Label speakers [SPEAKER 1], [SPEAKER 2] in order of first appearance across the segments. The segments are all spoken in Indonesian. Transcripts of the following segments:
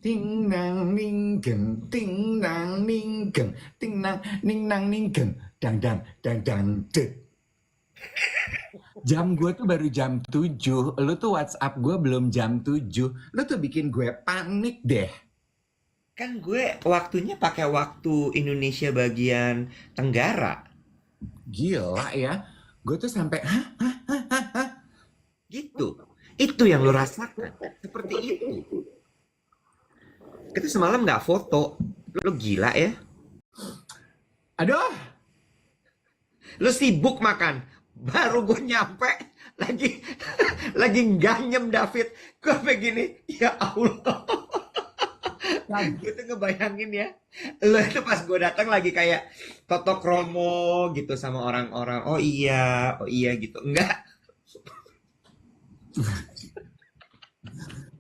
[SPEAKER 1] Ting nang ning geng, ting nang ning geng, ting nang ning nang ning geng, dang dang dang dang det. Jam gue tuh baru jam 7, lu tuh WhatsApp gue belum jam 7, lu tuh bikin gue panik deh.
[SPEAKER 2] Kan gue waktunya pakai waktu Indonesia bagian Tenggara.
[SPEAKER 1] Gila ya, gue tuh sampai, hah?
[SPEAKER 2] Gitu. Itu yang lo rasakan. Seperti itu. Kita semalam nggak foto. Lo gila ya.
[SPEAKER 1] Aduh,
[SPEAKER 2] Lo sibuk makan. Baru gue nyampe. Lagi lagi ganyem David. Gue begini. Ya Allah. Gue tuh ngebayangin ya. Lo itu pas gue datang lagi kayak Toto Kromo gitu sama orang-orang. Oh iya gitu. Enggak.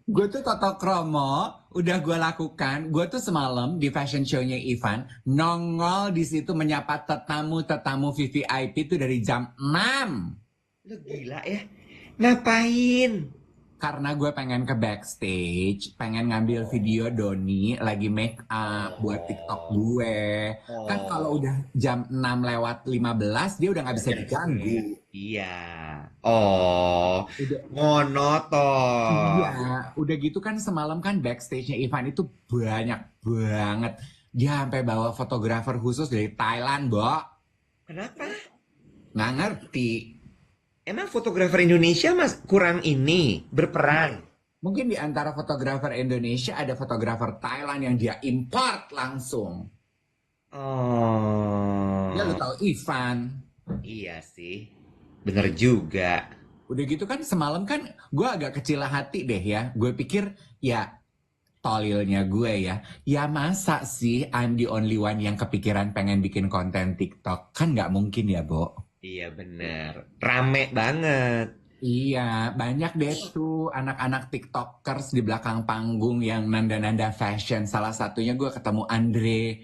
[SPEAKER 1] gue tuh Toto Kromo udah gue lakukan. Gue tuh semalam di fashion show-nya Ivan nongol di situ menyapa tetamu-tetamu VVIP itu dari jam 6.
[SPEAKER 2] Lo gila ya. Ngapain?
[SPEAKER 1] Karena gue pengen ke backstage, pengen ngambil video Doni lagi make up buat TikTok
[SPEAKER 2] Oh.
[SPEAKER 1] gue. Kan kalau
[SPEAKER 2] Oh.
[SPEAKER 1] udah jam 6 lewat 15 dia udah nggak bisa diganggu.
[SPEAKER 2] Iya. Oh,
[SPEAKER 1] Udah,
[SPEAKER 2] ngono
[SPEAKER 1] iya,
[SPEAKER 2] toh.
[SPEAKER 1] udah gitu kan semalam kan backstage-nya Ivan itu banyak banget. Dia sampai bawa fotografer khusus dari Thailand, Bo.
[SPEAKER 2] Kenapa?
[SPEAKER 1] Nggak ngerti.
[SPEAKER 2] Emang fotografer Indonesia mas kurang ini berperan?
[SPEAKER 1] Mungkin di antara fotografer Indonesia ada fotografer Thailand yang dia import langsung. Ya lu
[SPEAKER 2] Oh,
[SPEAKER 1] tahu Ivan.
[SPEAKER 2] iya sih. Bener juga.
[SPEAKER 1] Udah gitu kan semalam kan gue agak kecil hati deh ya. Gue pikir ya tolilnya gue ya. Ya masa sih I'm the only one yang kepikiran pengen bikin konten TikTok. Kan nggak mungkin ya, Bo.
[SPEAKER 2] Iya bener. Rame banget.
[SPEAKER 1] Iya, banyak deh tuh anak-anak TikTokers di belakang panggung yang nanda-nanda fashion. Salah satunya gue ketemu Andre.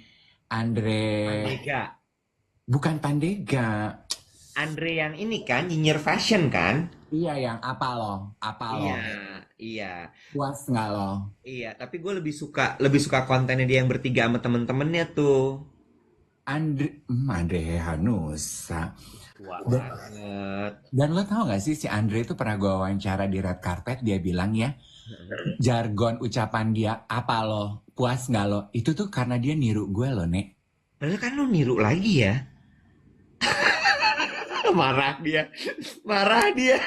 [SPEAKER 1] Andre,
[SPEAKER 2] Andika.
[SPEAKER 1] bukan Pandega.
[SPEAKER 2] Andre yang ini kan nyinyir fashion kan?
[SPEAKER 1] Iya, yang apa loh? Apa
[SPEAKER 2] Iya,
[SPEAKER 1] loh?
[SPEAKER 2] iya.
[SPEAKER 1] Puas nggak loh?
[SPEAKER 2] Iya, tapi gue lebih suka kontennya dia yang bertiga sama temen-temennya tuh.
[SPEAKER 1] Andre Hanusa.
[SPEAKER 2] Tua
[SPEAKER 1] Dan,
[SPEAKER 2] banget.
[SPEAKER 1] dan lo tau gak sih si Andre itu pernah gue wawancara di red carpet, dia bilang ya, jargon ucapan dia, apa lo, puas nggak lo, itu tuh karena dia niru gue loh, Nek.
[SPEAKER 2] Padahal kan lu niru lagi ya. Marah dia. Marah dia.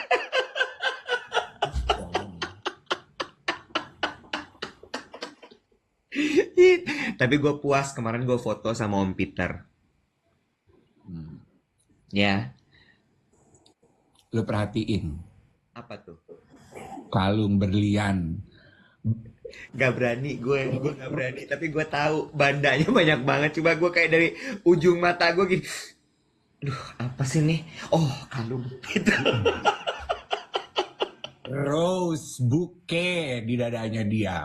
[SPEAKER 2] Tapi gue puas kemarin gue foto sama Om Peter.
[SPEAKER 1] Hmm.
[SPEAKER 2] Ya,
[SPEAKER 1] Lo perhatiin,
[SPEAKER 2] apa tuh?
[SPEAKER 1] kalung berlian.
[SPEAKER 2] Gak berani gue gak berani. Tapi gue tahu bandanya banyak banget. Coba gue kayak dari ujung mata gue gini. Aduh, apa sih nih? Oh, kalung. Gitu.
[SPEAKER 1] Rose bouquet di dadanya dia.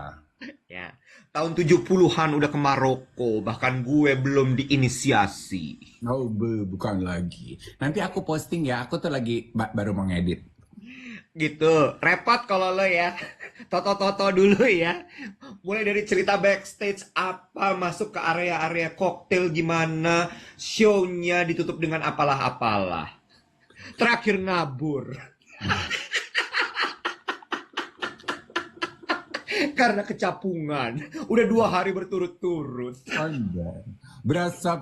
[SPEAKER 2] Ya, tahun 70-an udah ke Maroko. Bahkan gue belum diinisiasi.
[SPEAKER 1] Oh, bukan lagi. Nanti aku posting ya, aku tuh lagi baru mau ngedit.
[SPEAKER 2] Gitu. Repot kalau lo ya. Toto-toto dulu ya. Mulai dari cerita backstage apa, masuk ke area-area koktail gimana, show-nya ditutup dengan apalah-apalah. Terakhir ngabur karena kecapungan. Udah 2 hari berturut-turut.
[SPEAKER 1] Anda berasa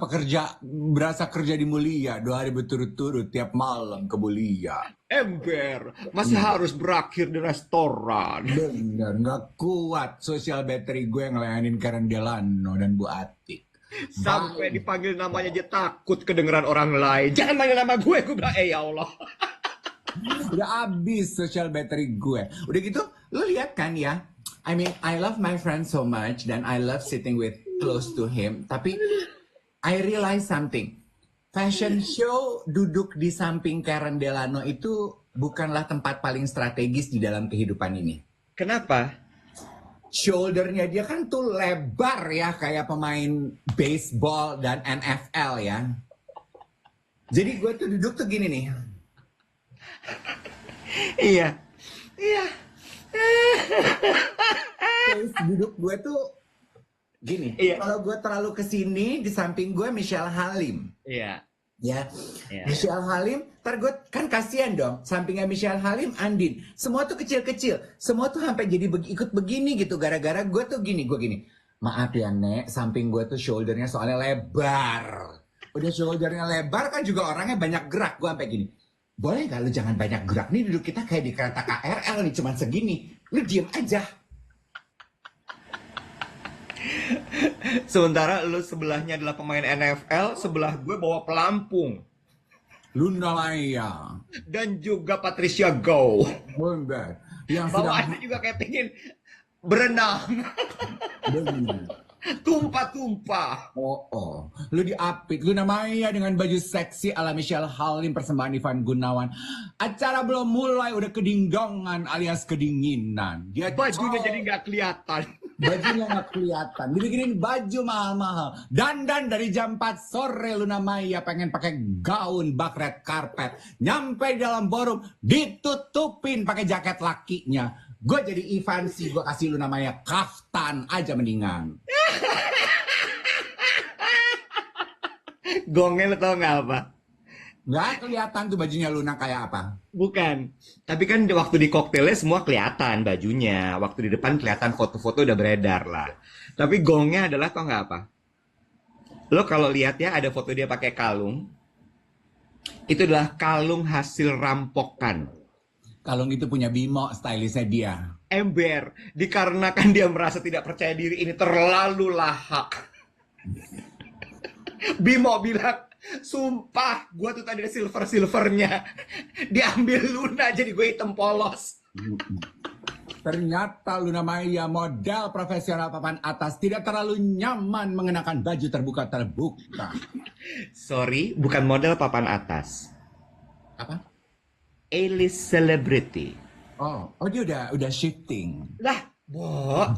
[SPEAKER 1] kerja di Mulia 2 hari berturut-turut tiap malam ke Mulia.
[SPEAKER 2] Ember masih harus berakhir di restoran.
[SPEAKER 1] Bener, nggak kuat sosial battery gue ngelayanin Karen Delano dan Bu Atik.
[SPEAKER 2] Sampai
[SPEAKER 1] Bye.
[SPEAKER 2] dipanggil namanya aja takut kedengeran orang lain. Jangan panggil nama gue bilang, ya Allah.
[SPEAKER 1] Udah abis social battery gue. Udah gitu, lo lihat kan ya. I mean, I love my friend so much dan I love sitting with close to him. Tapi I realize something. Fashion show duduk di samping Karen Delano itu bukanlah tempat paling strategis di dalam kehidupan ini.
[SPEAKER 2] Kenapa?
[SPEAKER 1] Shouldernya dia kan tuh lebar ya kayak pemain baseball dan NFL ya. Jadi gue tuh duduk tuh gini nih.
[SPEAKER 2] Iya. Iya.
[SPEAKER 1] duduk gue tuh gini.
[SPEAKER 2] Iya.
[SPEAKER 1] Kalau gue terlalu kesini, di samping gue Michelle Halim.
[SPEAKER 2] Iya.
[SPEAKER 1] Ya,
[SPEAKER 2] Iya.
[SPEAKER 1] Michelle Halim, ntar gue kan kasihan dong, sampingnya Michelle Halim, Andin, semua tuh kecil-kecil, semua tuh sampai jadi ikut begini gitu, gara-gara gue tuh gini, maaf ya Nek, samping gue tuh shouldernya soalnya lebar, udah shouldernya lebar kan juga orangnya banyak gerak, gue sampai gini, boleh gak lu jangan banyak gerak, nih duduk kita kayak di kereta KRL nih, cuman segini, lu diem aja.
[SPEAKER 2] Sementara lu sebelahnya adalah pemain NFL, sebelah gue bawa pelampung.
[SPEAKER 1] Luna Maya,
[SPEAKER 2] Dan juga Patricia Go.
[SPEAKER 1] bener, yang sedang
[SPEAKER 2] Bawaannya juga kayak pengen berenang.
[SPEAKER 1] bener.
[SPEAKER 2] Tumpah-tumpah.
[SPEAKER 1] Oh, lu diapit, Luna Maya dengan baju seksi ala Michelle Halim persembahan Ivan Gunawan. Acara belum mulai udah kedinggongan alias kedinginan. Dia
[SPEAKER 2] Bajunya jadi nggak kelihatan.
[SPEAKER 1] bajunya nggak kelihatan. Dibikinin baju mahal-mahal. Dandan dari jam 4 sore Luna Maya pengen pakai gaun bak red carpet. Nyampe di dalam ballroom ditutupin pakai jaket lakinya. Gue jadi Ivan sih, gue kasih Luna Maya kaftan aja mendingan.
[SPEAKER 2] Gongnya lo tau nggak apa?
[SPEAKER 1] Nggak kelihatan tuh bajunya Luna kayak apa.
[SPEAKER 2] Bukan. Tapi kan waktu di koktelnya semua kelihatan bajunya. Waktu di depan kelihatan foto-foto udah beredar lah. Tapi gongnya adalah tau nggak apa? Lo kalau lihat ya ada foto dia pakai kalung. Itu adalah kalung hasil rampokan.
[SPEAKER 1] Kalung itu punya Bimo, stylisnya dia.
[SPEAKER 2] Ember. Dikarenakan dia merasa tidak percaya diri ini terlalu lahak. Bimo bilang, sumpah, gue tuh tadi ada silvernya. Diambil Luna, jadi gue hitam polos.
[SPEAKER 1] Ternyata Luna Maya model profesional papan atas tidak terlalu nyaman mengenakan baju terbuka-terbuka.
[SPEAKER 2] Sorry, bukan model papan atas.
[SPEAKER 1] Apa?
[SPEAKER 2] A-list celebrity.
[SPEAKER 1] Oh, dia udah shifting.
[SPEAKER 2] Lah,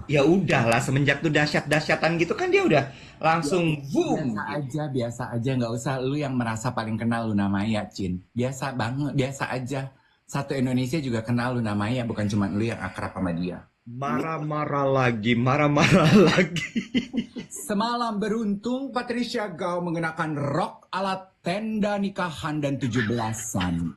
[SPEAKER 2] ya udahlah semenjak tuh dahsyat-dahsyatan gitu kan dia udah langsung boom.
[SPEAKER 1] Biasa aja, nggak usah lu yang merasa paling kenal Luna Maya, Cin. Biasa banget, biasa aja. Satu Indonesia juga kenal Luna Maya, bukan cuma lu yang akrab sama dia.
[SPEAKER 2] Marah-marah lagi.
[SPEAKER 1] Semalam beruntung Patricia Gao mengenakan rok ala tenda nikahan dan 17-an.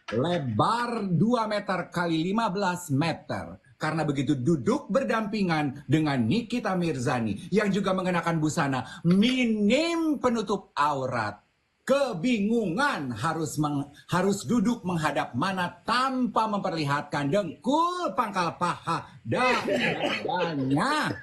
[SPEAKER 1] Lebar 2 meter kali 15 meter. Karena begitu duduk berdampingan dengan Nikita Mirzani yang juga mengenakan busana minim penutup aurat. Kebingungan harus duduk menghadap mana tanpa memperlihatkan dengkul, pangkal paha, dan dadanya.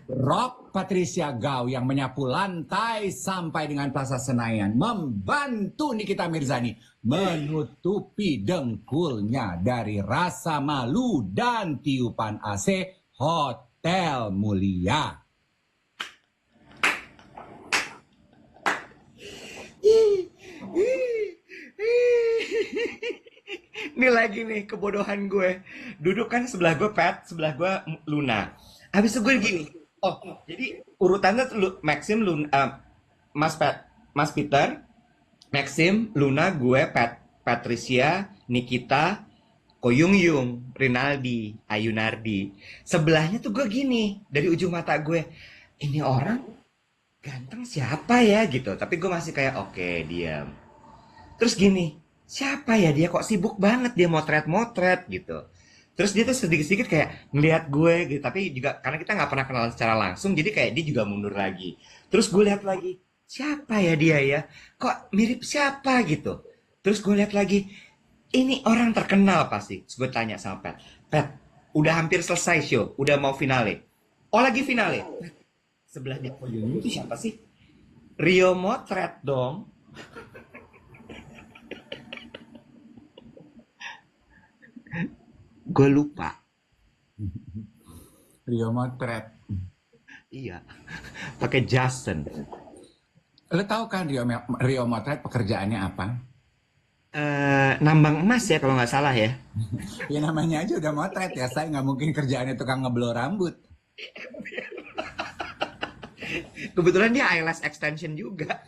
[SPEAKER 1] Rok Patricia Gao yang menyapu lantai sampai dengan Plaza Senayan membantu Nikita Mirzani menutupi dengkulnya dari rasa malu dan tiupan AC Hotel Mulia.
[SPEAKER 2] Ini lagi nih kebodohan gue. Duduk kan sebelah gue Pat, sebelah gue Luna. Habis itu gue gini. Oh, jadi urutannya tuh Maxim, Luna, Mas Peter, Maxim, Luna, gue, Patricia, Nikita, Koyung Yung, Rinaldi, Ayunardi. Sebelahnya tuh gue gini, dari ujung mata gue, ini orang ganteng siapa ya gitu. Tapi gue masih kayak oke, diam. Terus gini, siapa ya dia kok sibuk banget dia motret-motret gitu. Terus dia tuh sedikit-sedikit kayak ngelihat gue gitu, tapi juga karena kita nggak pernah kenalan secara langsung, jadi kayak dia juga mundur lagi. Terus gue lihat lagi, siapa ya dia ya? Kok mirip siapa gitu? Terus gue lihat lagi, ini orang terkenal pasti. Terus gue tanya sama Pat, udah hampir selesai show, udah mau finale. Oh lagi finale. Sebelahnya Koyun itu siapa sih? Rio Motret dong. Gue lupa.
[SPEAKER 1] Rio Motret.
[SPEAKER 2] Iya. Pakai Justin.
[SPEAKER 1] Lo tahu kan Rio Motret pekerjaannya apa?
[SPEAKER 2] Nambang emas ya kalau nggak salah ya.
[SPEAKER 1] Ya namanya aja udah motret ya, saya nggak mungkin kerjaannya tukang ngeblow rambut.
[SPEAKER 2] Kebetulan dia eyelash extension juga.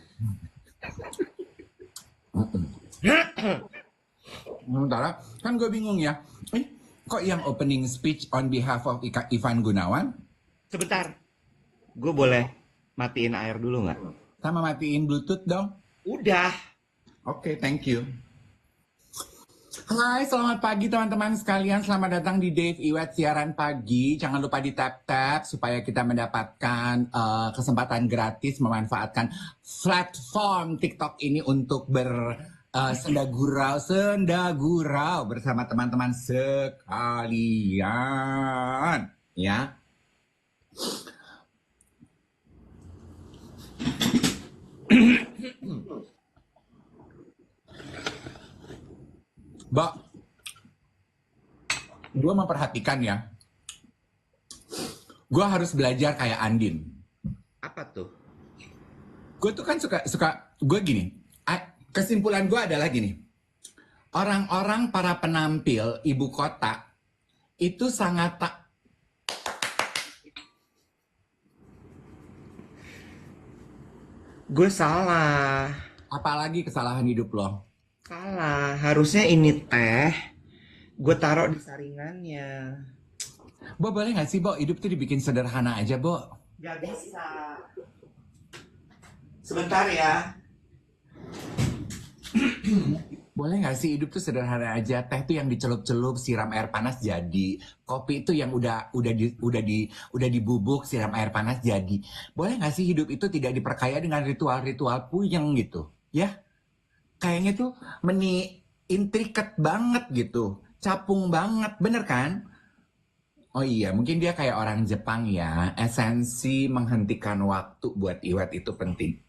[SPEAKER 1] Sementara kan gue bingung ya. Kok yang opening speech on behalf of Ivan Gunawan?
[SPEAKER 2] Sebentar, gue boleh matiin air dulu nggak?
[SPEAKER 1] Sama matiin Bluetooth dong.
[SPEAKER 2] Udah.
[SPEAKER 1] Oke, thank you. Hai, selamat pagi teman-teman sekalian. Selamat datang di Dave Iwet Siaran Pagi. Jangan lupa di tap-tap supaya kita mendapatkan kesempatan gratis memanfaatkan platform TikTok ini untuk sendagurau bersama teman-teman sekalian. Ya. Mbak, gue memperhatikan ya, gue harus belajar kayak Andin.
[SPEAKER 2] Apa tuh?
[SPEAKER 1] Gue tuh kan suka gue gini, kesimpulan gue adalah gini, orang-orang para penampil ibu kota itu sangat tak.
[SPEAKER 2] Gue salah.
[SPEAKER 1] Apalagi kesalahan hidup lo?
[SPEAKER 2] Salah. Harusnya ini teh gue taruh di saringannya.
[SPEAKER 1] Bo, boleh gak sih, Bo? Hidup tuh dibikin sederhana aja, Bo.
[SPEAKER 2] Gak bisa. Sebentar ya.
[SPEAKER 1] Boleh gak sih hidup tuh sederhana aja? Teh tuh yang dicelup-celup, siram air panas jadi. Kopi itu yang udah dibubuk, siram air panas jadi. Boleh gak sih hidup itu tidak diperkaya dengan ritual-ritual puyeng gitu? Ya? Kayaknya tuh intricate banget gitu. Capung banget, bener kan? Oh iya, mungkin dia kayak orang Jepang ya. Esensi menghentikan waktu buat Iwet itu penting.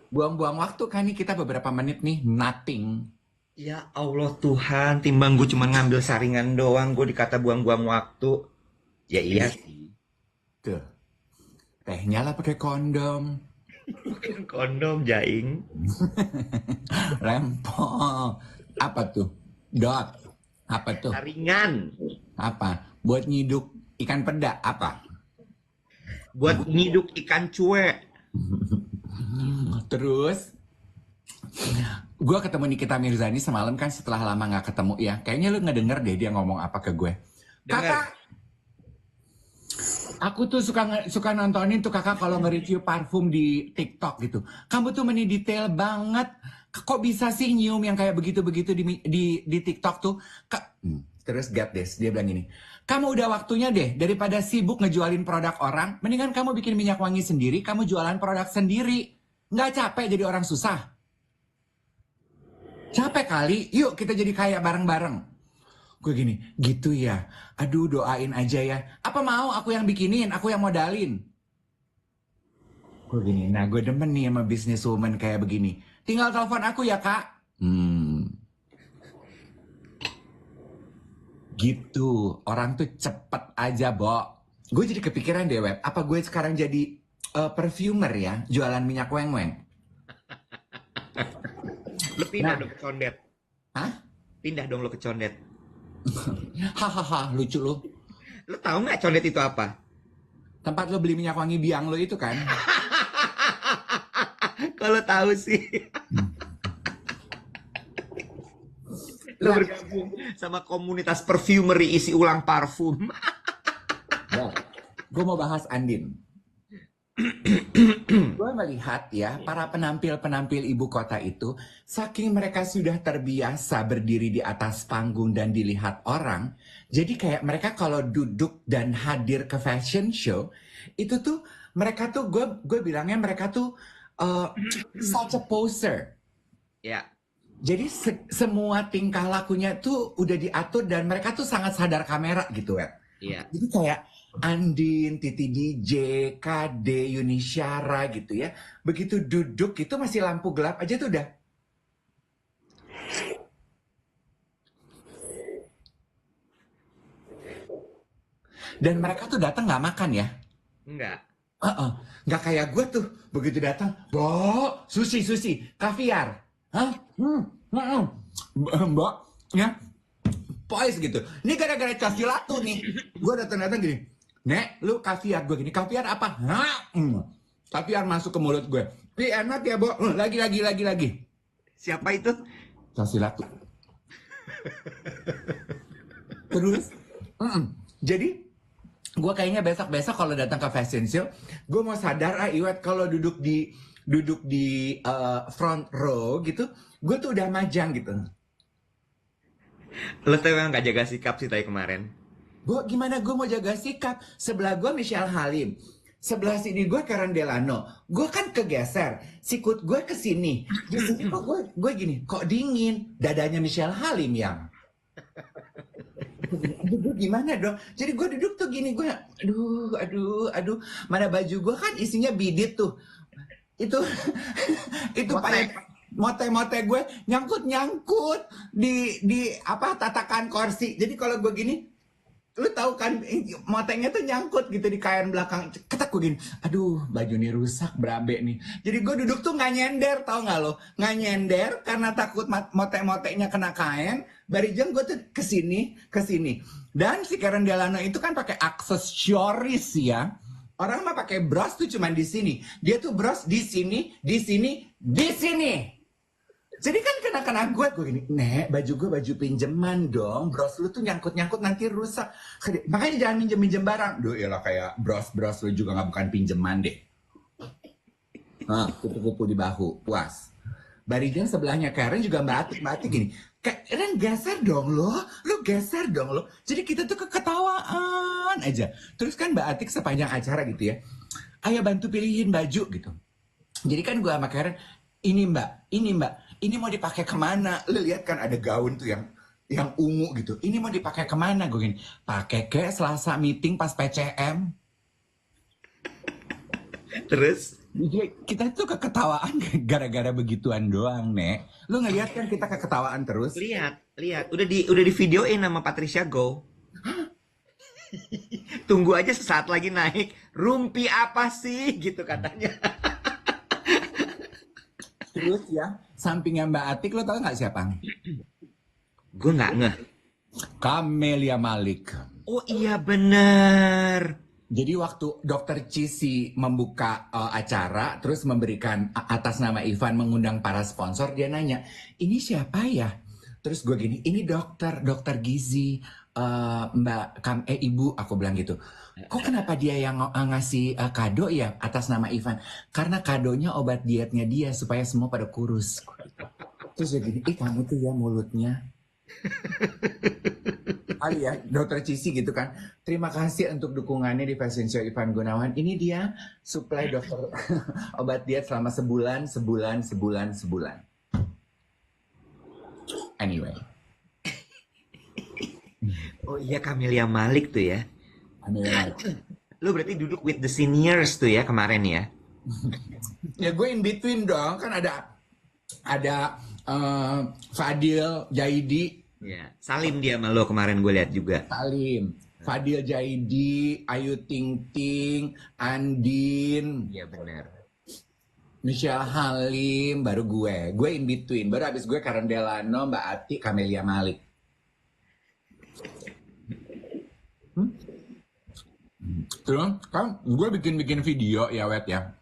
[SPEAKER 1] Buang-buang waktu kan nih kita beberapa menit nih, nothing.
[SPEAKER 2] Ya Allah Tuhan, timbang gue cuma ngambil saringan doang, gue dikata buang-buang waktu. Ya iya sih.
[SPEAKER 1] Tuh, tehnya lah pakai kondom.
[SPEAKER 2] Kondom jaing.
[SPEAKER 1] Rempong. Apa tuh? Dot. Apa tuh?
[SPEAKER 2] Saringan.
[SPEAKER 1] Apa? Buat nyiduk ikan peda. Apa?
[SPEAKER 2] Buat nyiduk ikan cuek.
[SPEAKER 1] Terus gue ketemu Nikita Mirzani semalam kan setelah lama gak ketemu ya. Kayaknya lu ngedenger deh dia ngomong apa ke gue. Kakak, aku tuh suka nontonin tuh kakak kalau nge-review parfum di TikTok gitu. Kamu tuh detail banget. Kok bisa sih nyium yang kayak begitu-begitu di TikTok tuh? Terus get this, dia bilang gini. Kamu udah waktunya deh, daripada sibuk ngejualin produk orang, mendingan kamu bikin minyak wangi sendiri, kamu jualan produk sendiri. Nggak capek jadi orang susah? Capek kali, yuk kita jadi kaya bareng-bareng. Gue gini, gitu ya. Aduh, doain aja ya. Apa mau aku yang bikinin, aku yang modalin? Gue gini, nah gue demen nih sama businesswoman kayak begini. Tinggal telepon aku ya, Kak. Gitu, orang tuh cepet aja, Bo. Gue jadi kepikiran deh, Web. Apa gue sekarang jadi perfumer ya, jualan minyak weng-weng?
[SPEAKER 2] Lo pindah dong ke condet.
[SPEAKER 1] Hah?
[SPEAKER 2] Pindah dong lo ke condet.
[SPEAKER 1] Hahaha, lucu lu.
[SPEAKER 2] Lo tahu nggak condet itu apa?
[SPEAKER 1] Tempat lo beli minyak wangi biang lo itu kan?
[SPEAKER 2] Kalau tahu sih. Lo bergabung sama komunitas perfumery isi ulang parfum.
[SPEAKER 1] Nah, gue mau bahas Andin. Gue melihat ya, para penampil-penampil ibu kota itu, saking mereka sudah terbiasa berdiri di atas panggung dan dilihat orang, jadi kayak mereka kalau duduk dan hadir ke fashion show, itu tuh mereka tuh, gue bilangnya mereka tuh such a poser.
[SPEAKER 2] Ya.
[SPEAKER 1] Jadi semua tingkah lakunya tuh udah diatur dan mereka tuh sangat sadar kamera gitu ya.
[SPEAKER 2] Iya.
[SPEAKER 1] Jadi kayak Andin, Titi DJ, KD, Yuni Syara gitu ya. Begitu duduk itu masih lampu gelap aja tuh udah. Dan mereka tuh datang nggak makan ya.
[SPEAKER 2] Enggak.
[SPEAKER 1] Nggak kayak gue tuh. Begitu datang, Bo, sushi, kaviar. Hah? Mbak, ya. Pois gitu. Ini gara-gara kasih latu nih. Gue datang gini. Nek, lu kaviar. Gue gini, kaviar apa? Hah? Kaviar masuk ke mulut gue. Ih, enak ya, Bo. Lagi.
[SPEAKER 2] Siapa itu?
[SPEAKER 1] Kasih latu. Terus, jadi gue kayaknya besok-besok kalau datang ke fashion show, gue mau sadar Iwet kalau duduk di front row gitu, gue tuh udah majang gitu.
[SPEAKER 2] Lo tuh emang gak jaga sikap sih tadi kemarin.
[SPEAKER 1] Gue gimana gue mau jaga sikap? Sebelah gue Michelle Halim, sebelah sini gue Karen Delano. Gue kan kegeser, sikut gue ke sini. Di sini kok gue gini, kok dingin? Dadanya Michelle Halim yang. Aduh, gue gimana dong? Jadi gue duduk tuh gini, gue, aduh, mana baju gue kan isinya bidit tuh. Itu, itu
[SPEAKER 2] Motek.
[SPEAKER 1] paling mote-mote gue nyangkut di apa tatakan kursi. Jadi kalau gue gini, lu tahu kan motengnya tuh nyangkut gitu di kain belakang. Ketak gue gini, aduh baju nih rusak berabe nih. Jadi gue duduk tuh nggak nyender, tahu nggak lo? Nggak nyender karena takut motek-moteknya kena kain. Barijang gue tuh kesini. Dan si Karen Delano itu kan pakai aksesoris ya. Orang mah pakai bros tuh cuman di sini. Dia tuh bros di sini, di sini, di sini. Jadi kan kena gue gini, Nek, baju gue baju pinjeman dong, bros lu tuh nyangkut-nyangkut nanti rusak. Makanya jangan minjem-minjem barang. Duh, iyalah kayak bros lu juga nggak bukan pinjeman deh. Kupu-kupu di bahu, puas. Barijang sebelahnya Karen juga mbak Atik gini, Karen geser dong lo, lu geser dong lo. Jadi kita tuh keketawaan aja. Terus kan Mbak Atik sepanjang acara gitu ya, ayo bantu pilihin baju gitu. Jadi kan gue sama Karen, ini mbak, ini mau dipakai kemana? Lu lihat kan ada gaun tuh yang ungu gitu. Ini mau dipakai kemana? Gue gini, pakai ke Selasa meeting pas PCM.
[SPEAKER 2] Terus?
[SPEAKER 1] Kita tuh keketawaan gara-gara begituan doang, Nek. Lu ngeliat kan kita keketawaan terus?
[SPEAKER 2] Lihat. Udah di videoin sama Patricia Go. Tunggu aja sesaat lagi naik. Rumpi apa sih? Gitu katanya.
[SPEAKER 1] Terus ya, sampingnya Mbak Atik, lo tau nggak siapa?
[SPEAKER 2] Gue nggak ngeh.
[SPEAKER 1] Camelia Malik.
[SPEAKER 2] Oh iya bener.
[SPEAKER 1] Jadi waktu Dokter Cisi membuka acara, terus memberikan atas nama Ivan mengundang para sponsor, dia nanya, ini siapa ya? Terus gue gini, ini dokter gizi, Ibu, aku bilang gitu. Kok kenapa dia yang ngasih kado ya atas nama Ivan? Karena kadonya obat dietnya dia supaya semua pada kurus. Terus dia gini, kamu tuh ya mulutnya. Kali ya, Dokter Cisi gitu kan. Terima kasih untuk dukungannya di Fashion Show Ivan Gunawan. Ini dia suplai dokter obat diet selama sebulan. Anyway.
[SPEAKER 2] Oh iya Camelia Malik tuh ya.
[SPEAKER 1] Camelia Malik.
[SPEAKER 2] Lu berarti duduk with the seniors tuh ya kemarin ya.
[SPEAKER 1] Ya gue in between dong, kan ada Fadil Jaidi.
[SPEAKER 2] Ya, Salim dia sama lo kemarin gue lihat juga.
[SPEAKER 1] Salim, Fadil Jaidi, Ayu Ting Ting, Andin,
[SPEAKER 2] Iya benar.
[SPEAKER 1] Michelle Halim, baru gue in between, baru abis gue Karen Delano, Mbak Ati, Camelia Malik. Terus kan gue bikin video ya Wet ya.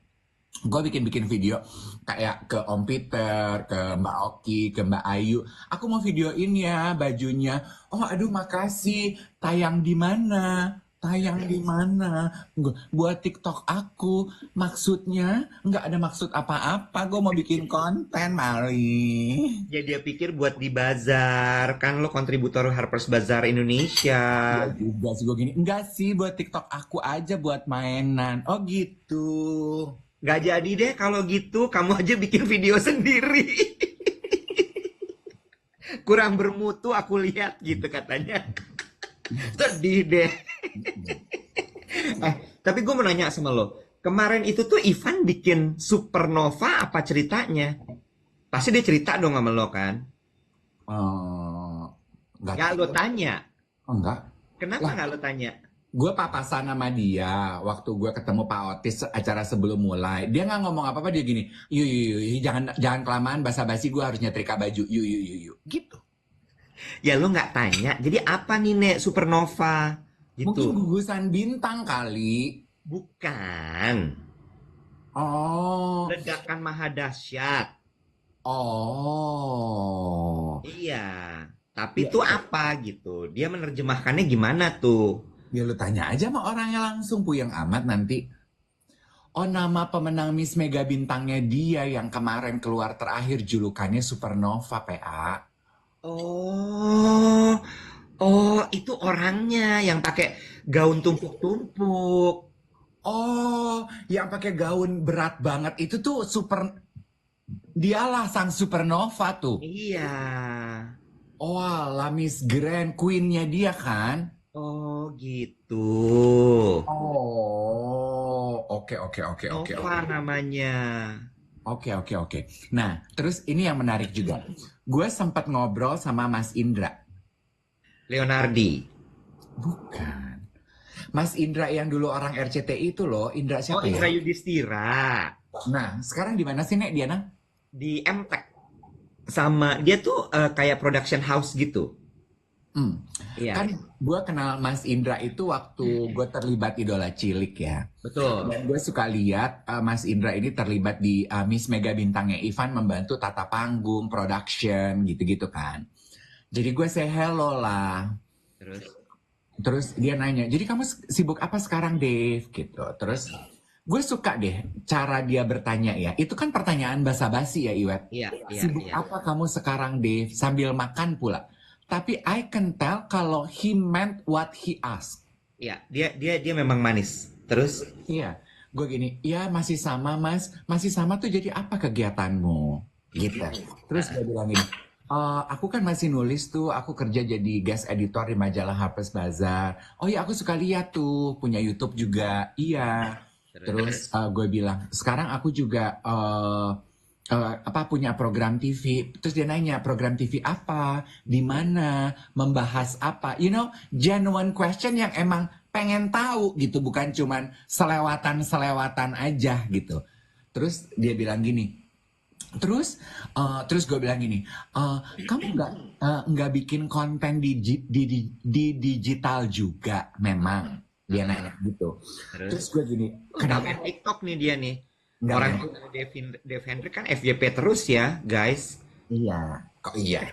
[SPEAKER 1] Gue bikin video kayak ke Om Peter, ke Mbak Oki, ke Mbak Ayu. Aku mau videoin ya bajunya. Oh aduh makasih. Tayang di mana? Buat TikTok aku. Maksudnya nggak ada maksud apa-apa. Gue mau bikin konten Mali.
[SPEAKER 2] Ya dia pikir buat di bazar, kan lo kontributor Harper's Bazaar Indonesia.
[SPEAKER 1] Juga sih gue gini. Enggak sih buat TikTok aku aja buat mainan. Oh gitu.
[SPEAKER 2] Gak jadi deh kalau gitu, kamu aja bikin video sendiri. Kurang bermutu aku lihat gitu katanya. Sedih deh. Tapi gue mau nanya sama lo. Kemarin itu tuh Ivan bikin Supernova apa ceritanya? Pasti dia cerita dong sama lo kan? Gak lo tanya.
[SPEAKER 1] Enggak.
[SPEAKER 2] Kenapa gak lo tanya?
[SPEAKER 1] Gue papasan sama dia waktu gue ketemu Pak Otis acara sebelum mulai. Dia nggak ngomong apa-apa, dia gini, yuk, jangan kelamaan basa-basi, gue harus nyetrika baju, yuk, gitu.
[SPEAKER 2] Ya lo nggak tanya, jadi apa nih Nek Supernova? Gitu.
[SPEAKER 1] Mungkin gugusan bintang kali.
[SPEAKER 2] Bukan.
[SPEAKER 1] Oh.
[SPEAKER 2] Ledakan maha dahsyat.
[SPEAKER 1] Oh.
[SPEAKER 2] Iya. Tapi
[SPEAKER 1] Ya,
[SPEAKER 2] itu apa gitu? Dia menerjemahkannya gimana tuh?
[SPEAKER 1] ya lu tanya aja sama orangnya langsung, puyeng amat nanti. Oh, nama pemenang Miss Mega bintangnya dia yang kemarin keluar terakhir julukannya Supernova, PA.
[SPEAKER 2] Oh, oh itu orangnya yang pakai gaun tumpuk-tumpuk.
[SPEAKER 1] Oh, yang pakai gaun berat banget itu tuh dialah sang Supernova tuh.
[SPEAKER 2] Iya.
[SPEAKER 1] Oh, lah Miss Grand Queen-nya dia kan?
[SPEAKER 2] Oh gitu.
[SPEAKER 1] Oh, oke oke oke oke
[SPEAKER 2] Nova
[SPEAKER 1] oke.
[SPEAKER 2] namanya.
[SPEAKER 1] Oke oke oke. Nah, terus ini yang menarik juga. Gue sempat ngobrol sama Mas Indra.
[SPEAKER 2] Leonardi.
[SPEAKER 1] Bukan. Mas Indra yang dulu orang RCTI itu loh, Indra
[SPEAKER 2] Oh,
[SPEAKER 1] siapa ya?
[SPEAKER 2] Indra Yudhistira.
[SPEAKER 1] Nah, sekarang di mana sih Nek Diana?
[SPEAKER 2] Di MTech. Sama dia tuh kayak production house gitu.
[SPEAKER 1] Hmm.
[SPEAKER 2] Iya,
[SPEAKER 1] Kan gue kenal Mas Indra itu waktu gue terlibat Idola Cilik ya.
[SPEAKER 2] betul.
[SPEAKER 1] Dan gue suka lihat Mas Indra ini terlibat di Miss Mega bintangnya Ivan, membantu tata panggung, production, gitu-gitu kan. Jadi gue say hello lah.
[SPEAKER 2] Terus,
[SPEAKER 1] Terus dia nanya, jadi kamu sibuk apa sekarang Dave? Gitu. Terus gue suka deh cara dia bertanya ya. Itu kan pertanyaan basa-basi ya Iwet.
[SPEAKER 2] iya, iya,
[SPEAKER 1] Sibuk
[SPEAKER 2] iya.
[SPEAKER 1] apa kamu sekarang Dave? Sambil makan pula. Tapi I can tell kalau he meant what he asked.
[SPEAKER 2] Iya, dia memang manis. Terus,
[SPEAKER 1] Iya, gue gini, ya masih sama mas, masih sama tuh jadi apa kegiatanmu? Gitu. Terus gue bilang gini, aku kan masih nulis tuh, aku kerja jadi guest editor di majalah Harper's Bazaar. Oh ya aku suka lihat tuh, punya YouTube juga. Iya. Terus gue bilang, sekarang aku juga apa punya program TV. Terus dia nanya, program TV apa? Di mana? Membahas apa? You know, genuine question yang emang pengen tahu gitu, bukan cuman selewatan-selewatan aja gitu. Terus dia bilang gini, terus gue bilang gini, kamu nggak bikin konten di digital juga memang? Dia nanya gitu.
[SPEAKER 2] terus.
[SPEAKER 1] Terus gue gini,
[SPEAKER 2] Nggak main
[SPEAKER 1] kenapa?
[SPEAKER 2] TikTok nih dia nih.
[SPEAKER 1] Nggak
[SPEAKER 2] Orang
[SPEAKER 1] main?
[SPEAKER 2] tuh Dev Hendrik kan FYP terus ya, guys.
[SPEAKER 1] Iya, kok iya?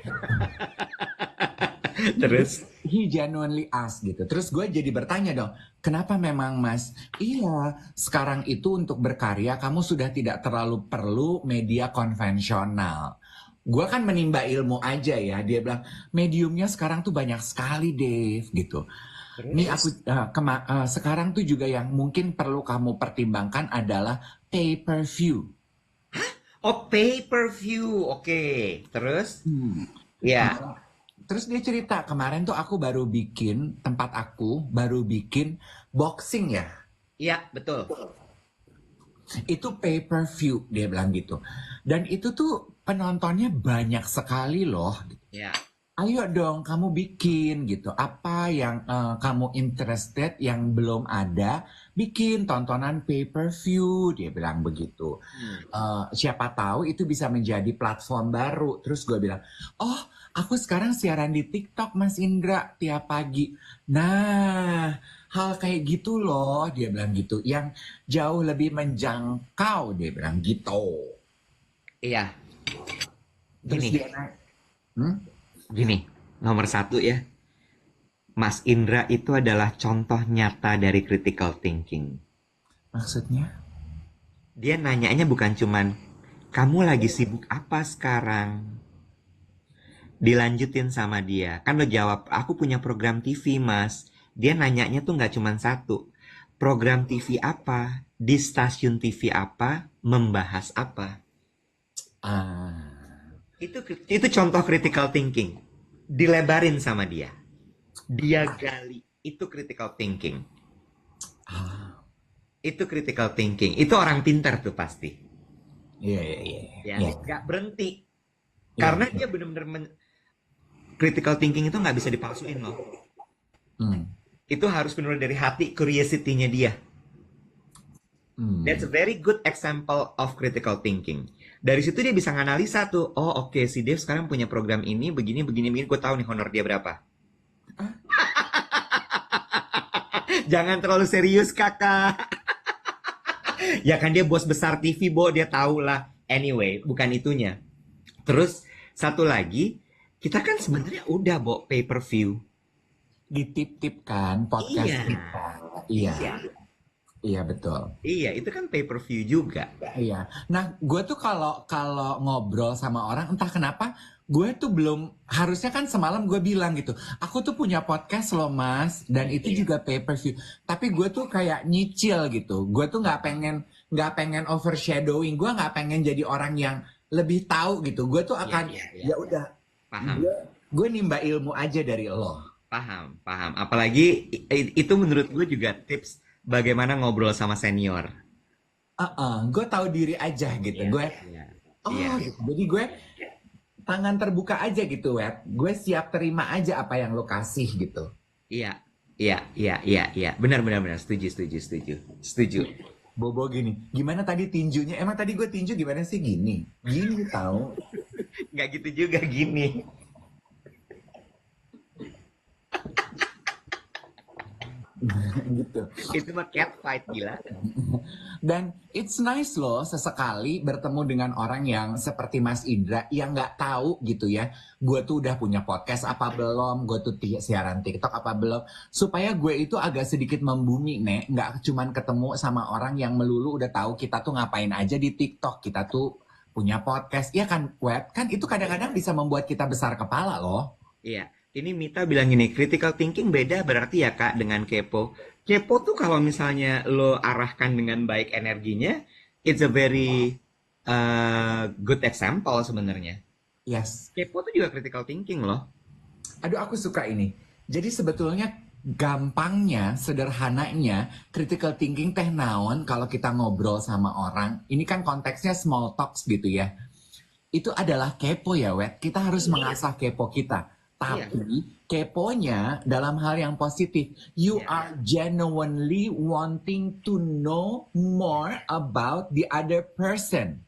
[SPEAKER 2] Terus,
[SPEAKER 1] He genuinely ask gitu. Terus gue jadi bertanya dong, kenapa memang mas? Iya, sekarang itu untuk berkarya kamu sudah tidak terlalu perlu media konvensional. Gue kan menimba ilmu aja ya. Dia bilang, mediumnya sekarang tuh banyak sekali Dave gitu. Nih
[SPEAKER 2] terus.
[SPEAKER 1] aku sekarang tuh juga yang mungkin perlu kamu pertimbangkan adalah pay per view.
[SPEAKER 2] Oh, pay per view. Oke. Terus,
[SPEAKER 1] Hmm.
[SPEAKER 2] ya,
[SPEAKER 1] Terus dia cerita kemarin tuh aku baru bikin tempat aku baru bikin boxing ya.
[SPEAKER 2] iya betul.
[SPEAKER 1] Itu pay per view dia bilang gitu. Dan itu tuh penontonnya banyak sekali loh.
[SPEAKER 2] Ya,
[SPEAKER 1] Ayo dong kamu bikin gitu. Apa yang kamu interested yang belum ada, bikin tontonan pay per view dia bilang begitu. Siapa tahu itu bisa menjadi platform baru. Terus gue bilang, oh aku sekarang siaran di TikTok Mas Indra tiap pagi. Nah, hal kayak gitu loh dia bilang gitu. Yang jauh lebih menjangkau dia bilang gitu.
[SPEAKER 2] iya.
[SPEAKER 1] Terus
[SPEAKER 2] Gini,
[SPEAKER 1] dia naik, hmm?
[SPEAKER 2] gini. Nomor satu ya. Mas Indra itu adalah contoh nyata dari critical thinking.
[SPEAKER 1] Maksudnya?
[SPEAKER 2] Dia nanyanya bukan cuman, kamu lagi sibuk apa sekarang? Dilanjutin sama dia. Kan lo jawab, aku punya program TV mas. Dia nanyanya tuh nggak cuman satu. Program TV apa? Di stasiun TV apa? Membahas apa?
[SPEAKER 1] Ah,
[SPEAKER 2] Itu contoh critical thinking. Dilebarin sama dia. Dia gali. Itu critical thinking.
[SPEAKER 1] ah,
[SPEAKER 2] Itu critical thinking. Itu orang pintar tuh pasti.
[SPEAKER 1] iya iya iya.
[SPEAKER 2] Ya,
[SPEAKER 1] Iya,
[SPEAKER 2] nggak berhenti.
[SPEAKER 1] iya.
[SPEAKER 2] Karena dia benar-benar critical thinking itu nggak bisa dipalsuin loh.
[SPEAKER 1] Hmm,
[SPEAKER 2] Itu harus benar dari hati curiosity-nya dia.
[SPEAKER 1] hmm.
[SPEAKER 2] That's a very good example of critical thinking. Dari situ dia bisa nganalisa tuh. Oh oke, si Dev sekarang punya program ini, begini, begini, begini. Gue tahu nih honor dia berapa.
[SPEAKER 1] Ah,
[SPEAKER 2] Jangan terlalu serius kakak. Ya kan dia bos besar TV, Bo. Dia tahu lah. Anyway, bukan itunya. Terus, satu lagi. Kita kan sebenarnya udah pay per view.
[SPEAKER 1] Ditip-tip kan podcast
[SPEAKER 2] Iya.
[SPEAKER 1] kita. Iya,
[SPEAKER 2] Iya.
[SPEAKER 1] iya betul.
[SPEAKER 2] Iya, itu kan pay per view juga.
[SPEAKER 1] Iya. Nah, gue tuh kalau kalau ngobrol sama orang, entah kenapa, gue tuh belum, harusnya kan semalam gue bilang gitu, aku tuh punya podcast loh mas, dan itu
[SPEAKER 2] Iya.
[SPEAKER 1] juga pay per view. Tapi gue tuh kayak nyicil gitu. Gue tuh nggak pengen overshadowing. Gue nggak pengen jadi orang yang lebih tahu gitu. Gue tuh
[SPEAKER 2] Iya,
[SPEAKER 1] akan,
[SPEAKER 2] iya, iya.
[SPEAKER 1] ya udah,
[SPEAKER 2] Paham.
[SPEAKER 1] gue nimba ilmu aja dari lo.
[SPEAKER 2] Paham, paham. Apalagi itu menurut gue juga tips bagaimana ngobrol sama senior.
[SPEAKER 1] Gue tahu diri aja gitu.
[SPEAKER 2] Iya,
[SPEAKER 1] Gue,
[SPEAKER 2] iya, iya,
[SPEAKER 1] oh gitu. Jadi gue tangan terbuka aja gitu, Wet. Gue siap terima aja apa yang lo kasih gitu.
[SPEAKER 2] iya, iya, iya, iya, iya. Benar, benar, benar. Setuju, setuju, setuju, setuju.
[SPEAKER 1] Bobo gini, gimana tadi tinjunya? Emang tadi gue tinju gimana sih gini? Gini tahu.
[SPEAKER 2] Nggak gitu juga gini.
[SPEAKER 1] Gitu.
[SPEAKER 2] Itu mah cat fight gila.
[SPEAKER 1] Dan it's nice loh sesekali bertemu dengan orang yang seperti Mas Indra yang nggak tahu gitu ya. Gue tuh udah punya podcast apa belum? Gue tuh siaran TikTok apa belum? Supaya gue itu agak sedikit membumi, Nek. Nggak cuman ketemu sama orang yang melulu udah tahu kita tuh ngapain aja di TikTok. Kita tuh punya podcast. Iya kan, Wet? Kan itu kadang-kadang bisa membuat kita besar kepala loh.
[SPEAKER 2] Iya. Ini Mita bilang gini, critical thinking beda berarti ya Kak dengan kepo. Kepo tuh kalau misalnya lo arahkan dengan baik energinya, it's a very good example sebenarnya.
[SPEAKER 1] Yes.
[SPEAKER 2] Kepo tuh juga critical thinking loh.
[SPEAKER 1] Aduh, aku suka ini. Jadi sebetulnya gampangnya, sederhananya, critical thinking teh naon kalau kita ngobrol sama orang. Ini kan konteksnya small talks gitu ya. Itu adalah kepo ya, Wet. Kita harus mengasah kepo kita.
[SPEAKER 2] Iya.
[SPEAKER 1] Tapi keponya dalam hal yang positif. You
[SPEAKER 2] Iya.
[SPEAKER 1] are genuinely wanting to know more about the other person.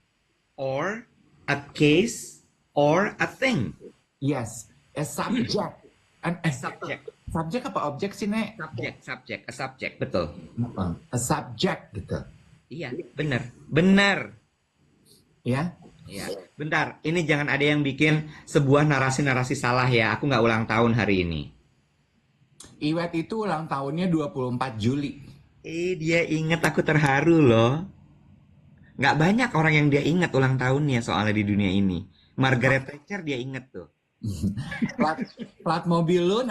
[SPEAKER 2] Or a case or a thing.
[SPEAKER 1] Yes, a subject.
[SPEAKER 2] Subject.
[SPEAKER 1] Subject apa objek sih, Nek?
[SPEAKER 2] A subject, betul.
[SPEAKER 1] A subject gitu.
[SPEAKER 2] Iya, benar, benar.
[SPEAKER 1] Ya.
[SPEAKER 2] Ya, bentar. Ini jangan ada yang bikin sebuah narasi-narasi salah ya. Aku nggak ulang tahun hari ini.
[SPEAKER 1] Iwet itu ulang tahunnya 24 Juli.
[SPEAKER 2] Dia inget, aku terharu loh. Nggak banyak orang yang dia ingat ulang tahunnya soalnya di dunia ini. Margaret Thatcher dia inget tuh.
[SPEAKER 1] Plat mobil lu,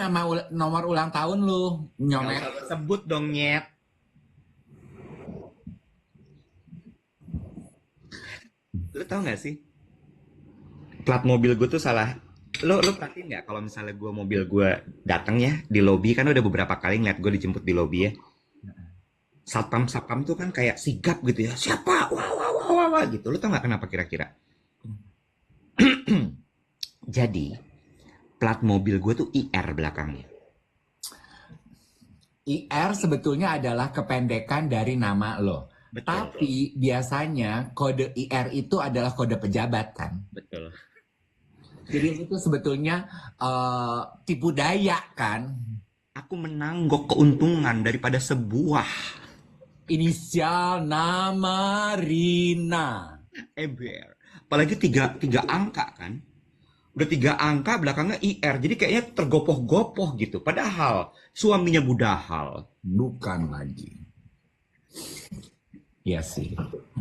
[SPEAKER 1] nomor ulang tahun lu,
[SPEAKER 2] Nggak
[SPEAKER 1] nyomet.
[SPEAKER 2] usah lo sebut dong, nyet. Lu tau nggak sih? Plat mobil gue tuh salah. Lo perhatiin nggak kalau misalnya mobil gue datang ya di lobi, kan udah beberapa kali ngeliat gue dijemput di lobi ya. Satpam tuh kan kayak sigap gitu ya. Siapa? Wah, wah, wah, wah, wah, gitu. Lo tau nggak kenapa kira-kira? Jadi plat mobil gue tuh IR belakangnya.
[SPEAKER 1] IR sebetulnya adalah kependekan dari nama lo.
[SPEAKER 2] Betul.
[SPEAKER 1] Tapi biasanya kode IR itu adalah kode pejabat kan.
[SPEAKER 2] Betul.
[SPEAKER 1] Jadi itu sebetulnya tipu daya kan.
[SPEAKER 2] Aku menanggok keuntungan daripada sebuah
[SPEAKER 1] Inisial nama Rina.
[SPEAKER 2] EBR. Apalagi tiga angka kan. Udah 3 angka belakangnya IR. Jadi kayaknya tergopoh-gopoh gitu. Padahal suaminya Budahal.
[SPEAKER 1] Bukan lagi. Iya sih.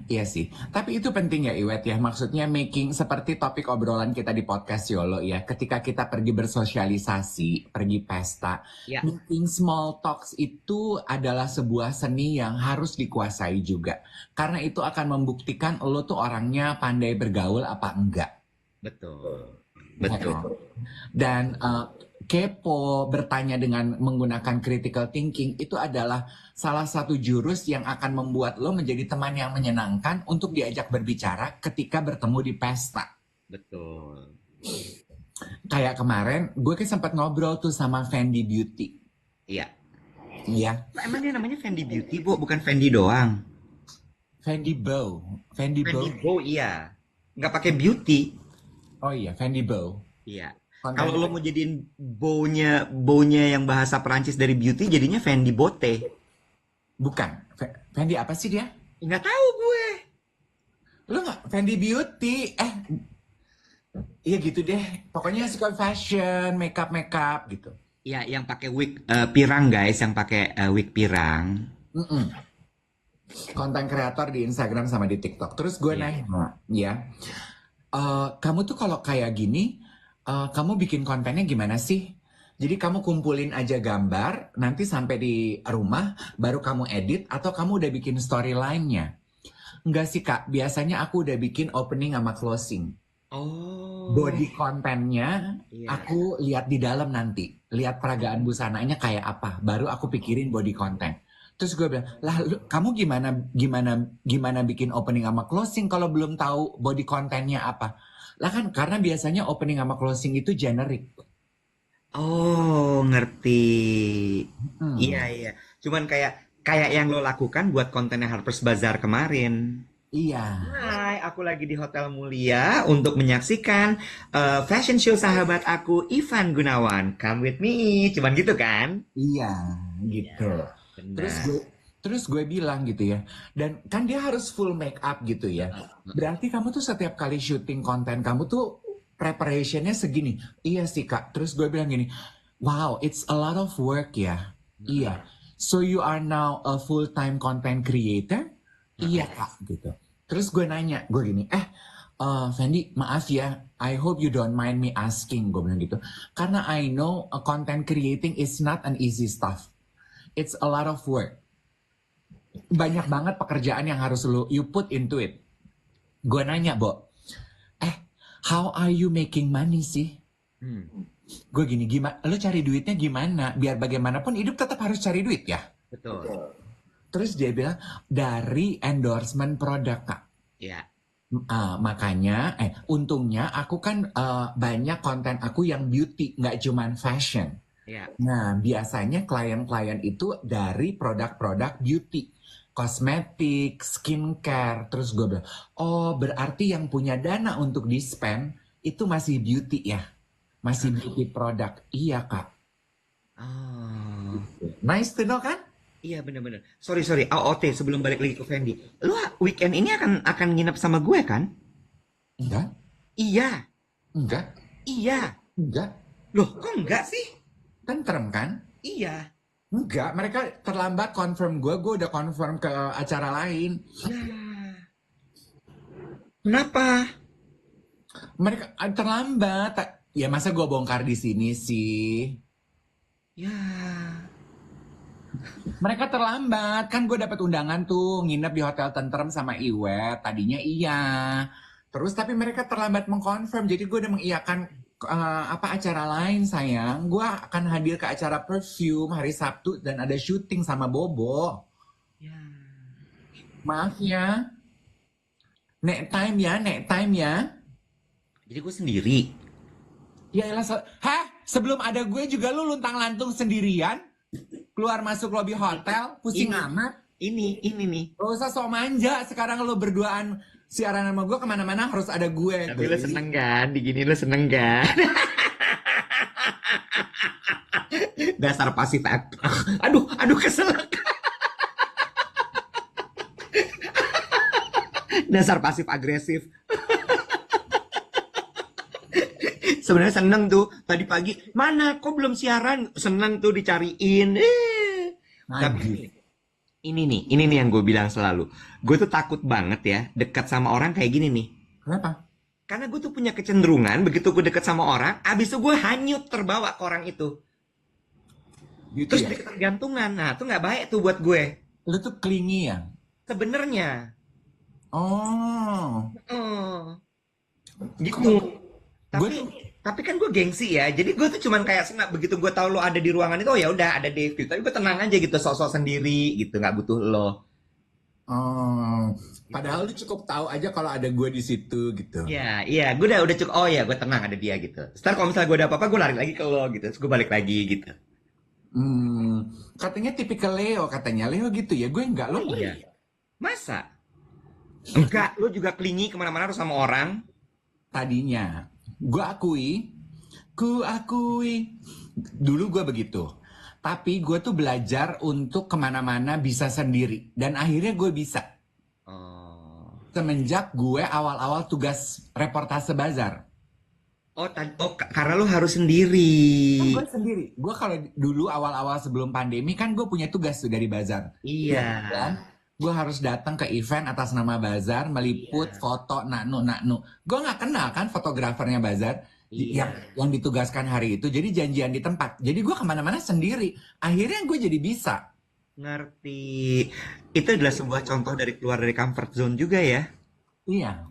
[SPEAKER 1] Iya sih. Tapi itu penting ya Iwet ya. Maksudnya making seperti topik obrolan kita di podcast Yolo ya. Ketika kita pergi bersosialisasi, pergi pesta.
[SPEAKER 2] Ya.
[SPEAKER 1] Making small talks itu adalah sebuah seni yang harus dikuasai juga. Karena itu akan membuktikan lo tuh orangnya pandai bergaul apa enggak.
[SPEAKER 2] Betul.
[SPEAKER 1] Ya
[SPEAKER 2] Betul.
[SPEAKER 1] kan? Dan kepo bertanya dengan menggunakan critical thinking itu adalah salah satu jurus yang akan membuat lo menjadi teman yang menyenangkan untuk diajak berbicara ketika bertemu di pesta.
[SPEAKER 2] Betul.
[SPEAKER 1] Kayak kemarin gue kan sempat ngobrol tuh sama Fendi Beauty.
[SPEAKER 2] Iya.
[SPEAKER 1] Iya.
[SPEAKER 2] Emang dia namanya Fendi Beauty, Bu? Bukan Fendi doang.
[SPEAKER 1] Fendi Bow. Fendi Bow.
[SPEAKER 2] Fendi Bow, iya. Nggak pakai beauty.
[SPEAKER 1] Oh iya, Fendi Bow.
[SPEAKER 2] Iya.
[SPEAKER 1] Konten-
[SPEAKER 2] Kalau lo mau jadiin bownya yang bahasa Perancis dari beauty, jadinya Fendi Botte.
[SPEAKER 1] Bukan. Fendi apa sih dia?
[SPEAKER 2] Nggak tahu gue.
[SPEAKER 1] Lo nggak Fendi Beauty? Iya gitu deh. Pokoknya suka fashion, makeup gitu.
[SPEAKER 2] Ya, yang pakai wig pirang guys, yang pakai wig pirang.
[SPEAKER 1] Mm-mm. Konten kreator di Instagram sama di TikTok. Terus gue
[SPEAKER 2] Iya.
[SPEAKER 1] nanya, ya, kamu tuh kalau kayak gini, kamu bikin kontennya gimana sih? Jadi kamu kumpulin aja gambar, nanti sampai di rumah, baru kamu edit, atau kamu udah bikin storyline-nya? Enggak sih Kak, biasanya aku udah bikin opening sama closing.
[SPEAKER 2] Oh,
[SPEAKER 1] Body kontennya,
[SPEAKER 2] iya.
[SPEAKER 1] aku lihat di dalam nanti. Lihat peragaan busananya kayak apa, baru aku pikirin body content. Terus gue bilang, lah kamu gimana gimana gimana bikin opening sama closing kalau belum tahu body content-nya apa? Lah kan karena biasanya opening sama closing itu generic.
[SPEAKER 2] Oh, ngerti. Iya,
[SPEAKER 1] Hmm,
[SPEAKER 2] iya. Cuman kayak kayak yang lo lakukan buat kontennya Harper's Bazaar kemarin.
[SPEAKER 1] iya,
[SPEAKER 2] Hai, aku lagi di Hotel Mulia untuk menyaksikan fashion show sahabat aku Ivan Gunawan. Come with me. Cuman gitu kan?
[SPEAKER 1] iya,
[SPEAKER 2] Iya,
[SPEAKER 1] gitu. Terus
[SPEAKER 2] benar.
[SPEAKER 1] gue terus gue bilang gitu ya. Dan kan dia harus full make up gitu ya. Berarti kamu tuh setiap kali syuting konten kamu tuh preparationnya segini. Iya sih Kak. Terus gue bilang gini, wow, it's a lot of work ya. Iya. So you are now a full-time content creator? Iya Kak, gitu. Terus gue nanya, gue gini, Fendi, maaf ya, I hope you don't mind me asking, gue bilang gitu. Karena I know content creating is not an easy stuff. It's a lot of work. Banyak banget pekerjaan yang harus you put into it. Gue nanya, Bo, eh, how are you making money sih?
[SPEAKER 2] Hmm,
[SPEAKER 1] Gue gini, gimana? Lu cari duitnya gimana? Biar bagaimanapun hidup tetap harus cari duit ya.
[SPEAKER 2] betul.
[SPEAKER 1] Terus dia bilang dari endorsement produk Kak.
[SPEAKER 2] Ya,
[SPEAKER 1] Makanya, untungnya aku kan banyak konten aku yang beauty, nggak cuman fashion.
[SPEAKER 2] ya.
[SPEAKER 1] Nah, biasanya klien-klien itu dari produk-produk beauty, kosmetik, skincare. Terus gue bilang, oh berarti yang punya dana untuk di-spend itu masih beauty ya? Masih beauty produk. Iya, Kak.
[SPEAKER 2] Oh,
[SPEAKER 1] Nice to know kan?
[SPEAKER 2] iya bener-bener. Sorry, sorry. AOT sebelum balik lagi ke Fendi. Lu weekend ini akan nginep sama gue kan?
[SPEAKER 1] Enggak,
[SPEAKER 2] Iya,
[SPEAKER 1] enggak,
[SPEAKER 2] iya.
[SPEAKER 1] enggak.
[SPEAKER 2] Loh, kok enggak sih?
[SPEAKER 1] Tentrem kan?
[SPEAKER 2] Iya.
[SPEAKER 1] Enggak, mereka terlambat confirm gue udah confirm ke acara lain.
[SPEAKER 2] Lah, kenapa?
[SPEAKER 1] Mereka terlambat. Ya masa gue bongkar di sini sih?
[SPEAKER 2] Ya.
[SPEAKER 1] Mereka terlambat, kan gue dapat undangan tuh nginep di Hotel Tentrem sama Iwet. Tadinya iya. Terus tapi mereka terlambat mengkonfirm, jadi gue udah mengiyakan apa acara lain sayang. Gue akan hadir ke acara perfume hari Sabtu dan ada syuting sama Bobo.
[SPEAKER 2] Ya.
[SPEAKER 1] Maaf ya, next time ya.
[SPEAKER 2] Jadi gue sendiri.
[SPEAKER 1] Ya elah, hah? Sebelum ada gue juga lu luntang-lantung sendirian? Keluar masuk lobi hotel, pusing
[SPEAKER 2] Ini,
[SPEAKER 1] amat.
[SPEAKER 2] ini nih.
[SPEAKER 1] Gak usah sok manja, sekarang lu berduaan siaran sama gue kemana-mana harus ada gue,
[SPEAKER 2] Tapi lo
[SPEAKER 1] geli.
[SPEAKER 2] seneng kan? Digini lo seneng kan? Dasar pasif aktif. Aduh, aduh kesel. Dasar pasif agresif. Sebenarnya seneng tuh. Tadi pagi, mana kok belum siaran? Seneng tuh dicariin. Tapi
[SPEAKER 1] Najis.
[SPEAKER 2] ini nih yang gue bilang selalu. Gue tuh takut banget ya dekat sama orang kayak gini nih.
[SPEAKER 1] Kenapa?
[SPEAKER 2] Karena gue tuh punya kecenderungan begitu gue deket sama orang, abis itu gue hanyut terbawa ke orang itu.
[SPEAKER 1] Gitu
[SPEAKER 2] Terus
[SPEAKER 1] ya?
[SPEAKER 2] jadi ketergantungan. Nah, itu nggak baik tuh buat gue.
[SPEAKER 1] Lu tuh clingy ya?
[SPEAKER 2] Sebenarnya.
[SPEAKER 1] Oh.
[SPEAKER 2] Oh, gitu.
[SPEAKER 1] Kok gue
[SPEAKER 2] Tapi
[SPEAKER 1] tuh,
[SPEAKER 2] tapi kan gue gengsi ya. Jadi gue tuh cuman kayak senang begitu gue tahu lo ada di ruangan itu, oh ya udah ada Dave gitu. Tapi gue tenang aja gitu, sosok sendiri gitu, nggak butuh lo.
[SPEAKER 1] oh.
[SPEAKER 2] Gitu.
[SPEAKER 1] Padahal lu cukup tahu aja kalau ada gue di situ gitu.
[SPEAKER 2] Ya, iya, gue udah cukup. Oh ya, gue tenang ada dia gitu. Ntar kalau misalnya gue ada apa-apa, gue lari lagi ke lo gitu. Terus gue balik lagi gitu.
[SPEAKER 1] Katanya tipikal Leo, katanya Leo gitu ya. Gue enggak, lo
[SPEAKER 2] Oh
[SPEAKER 1] enggak.
[SPEAKER 2] iya, masa? Enggak, lo juga klingi kemana-mana harus sama orang.
[SPEAKER 1] Tadinya. Ku akui. Dulu gue begitu. Tapi gue tuh belajar untuk kemana-mana bisa sendiri. Dan akhirnya gue bisa.
[SPEAKER 2] Oh,
[SPEAKER 1] Semenjak gue awal-awal tugas reportase bazar.
[SPEAKER 2] Karena lu harus sendiri.
[SPEAKER 1] Kan gue sendiri. Gue kalau dulu awal-awal sebelum pandemi kan gue punya tugas tuh dari Bazar.
[SPEAKER 2] Iya.
[SPEAKER 1] Tiap bulan gue harus datang ke event atas nama Bazar, meliput
[SPEAKER 2] Iya.
[SPEAKER 1] foto naknu. Gue nggak kenal kan fotografernya Bazar
[SPEAKER 2] Iya.
[SPEAKER 1] yang ditugaskan hari itu. Jadi janjian di tempat. Jadi gue kemana-mana sendiri. Akhirnya gue jadi bisa.
[SPEAKER 2] Ngerti. Itu adalah sebuah contoh dari keluar dari comfort zone juga ya.
[SPEAKER 1] Iya.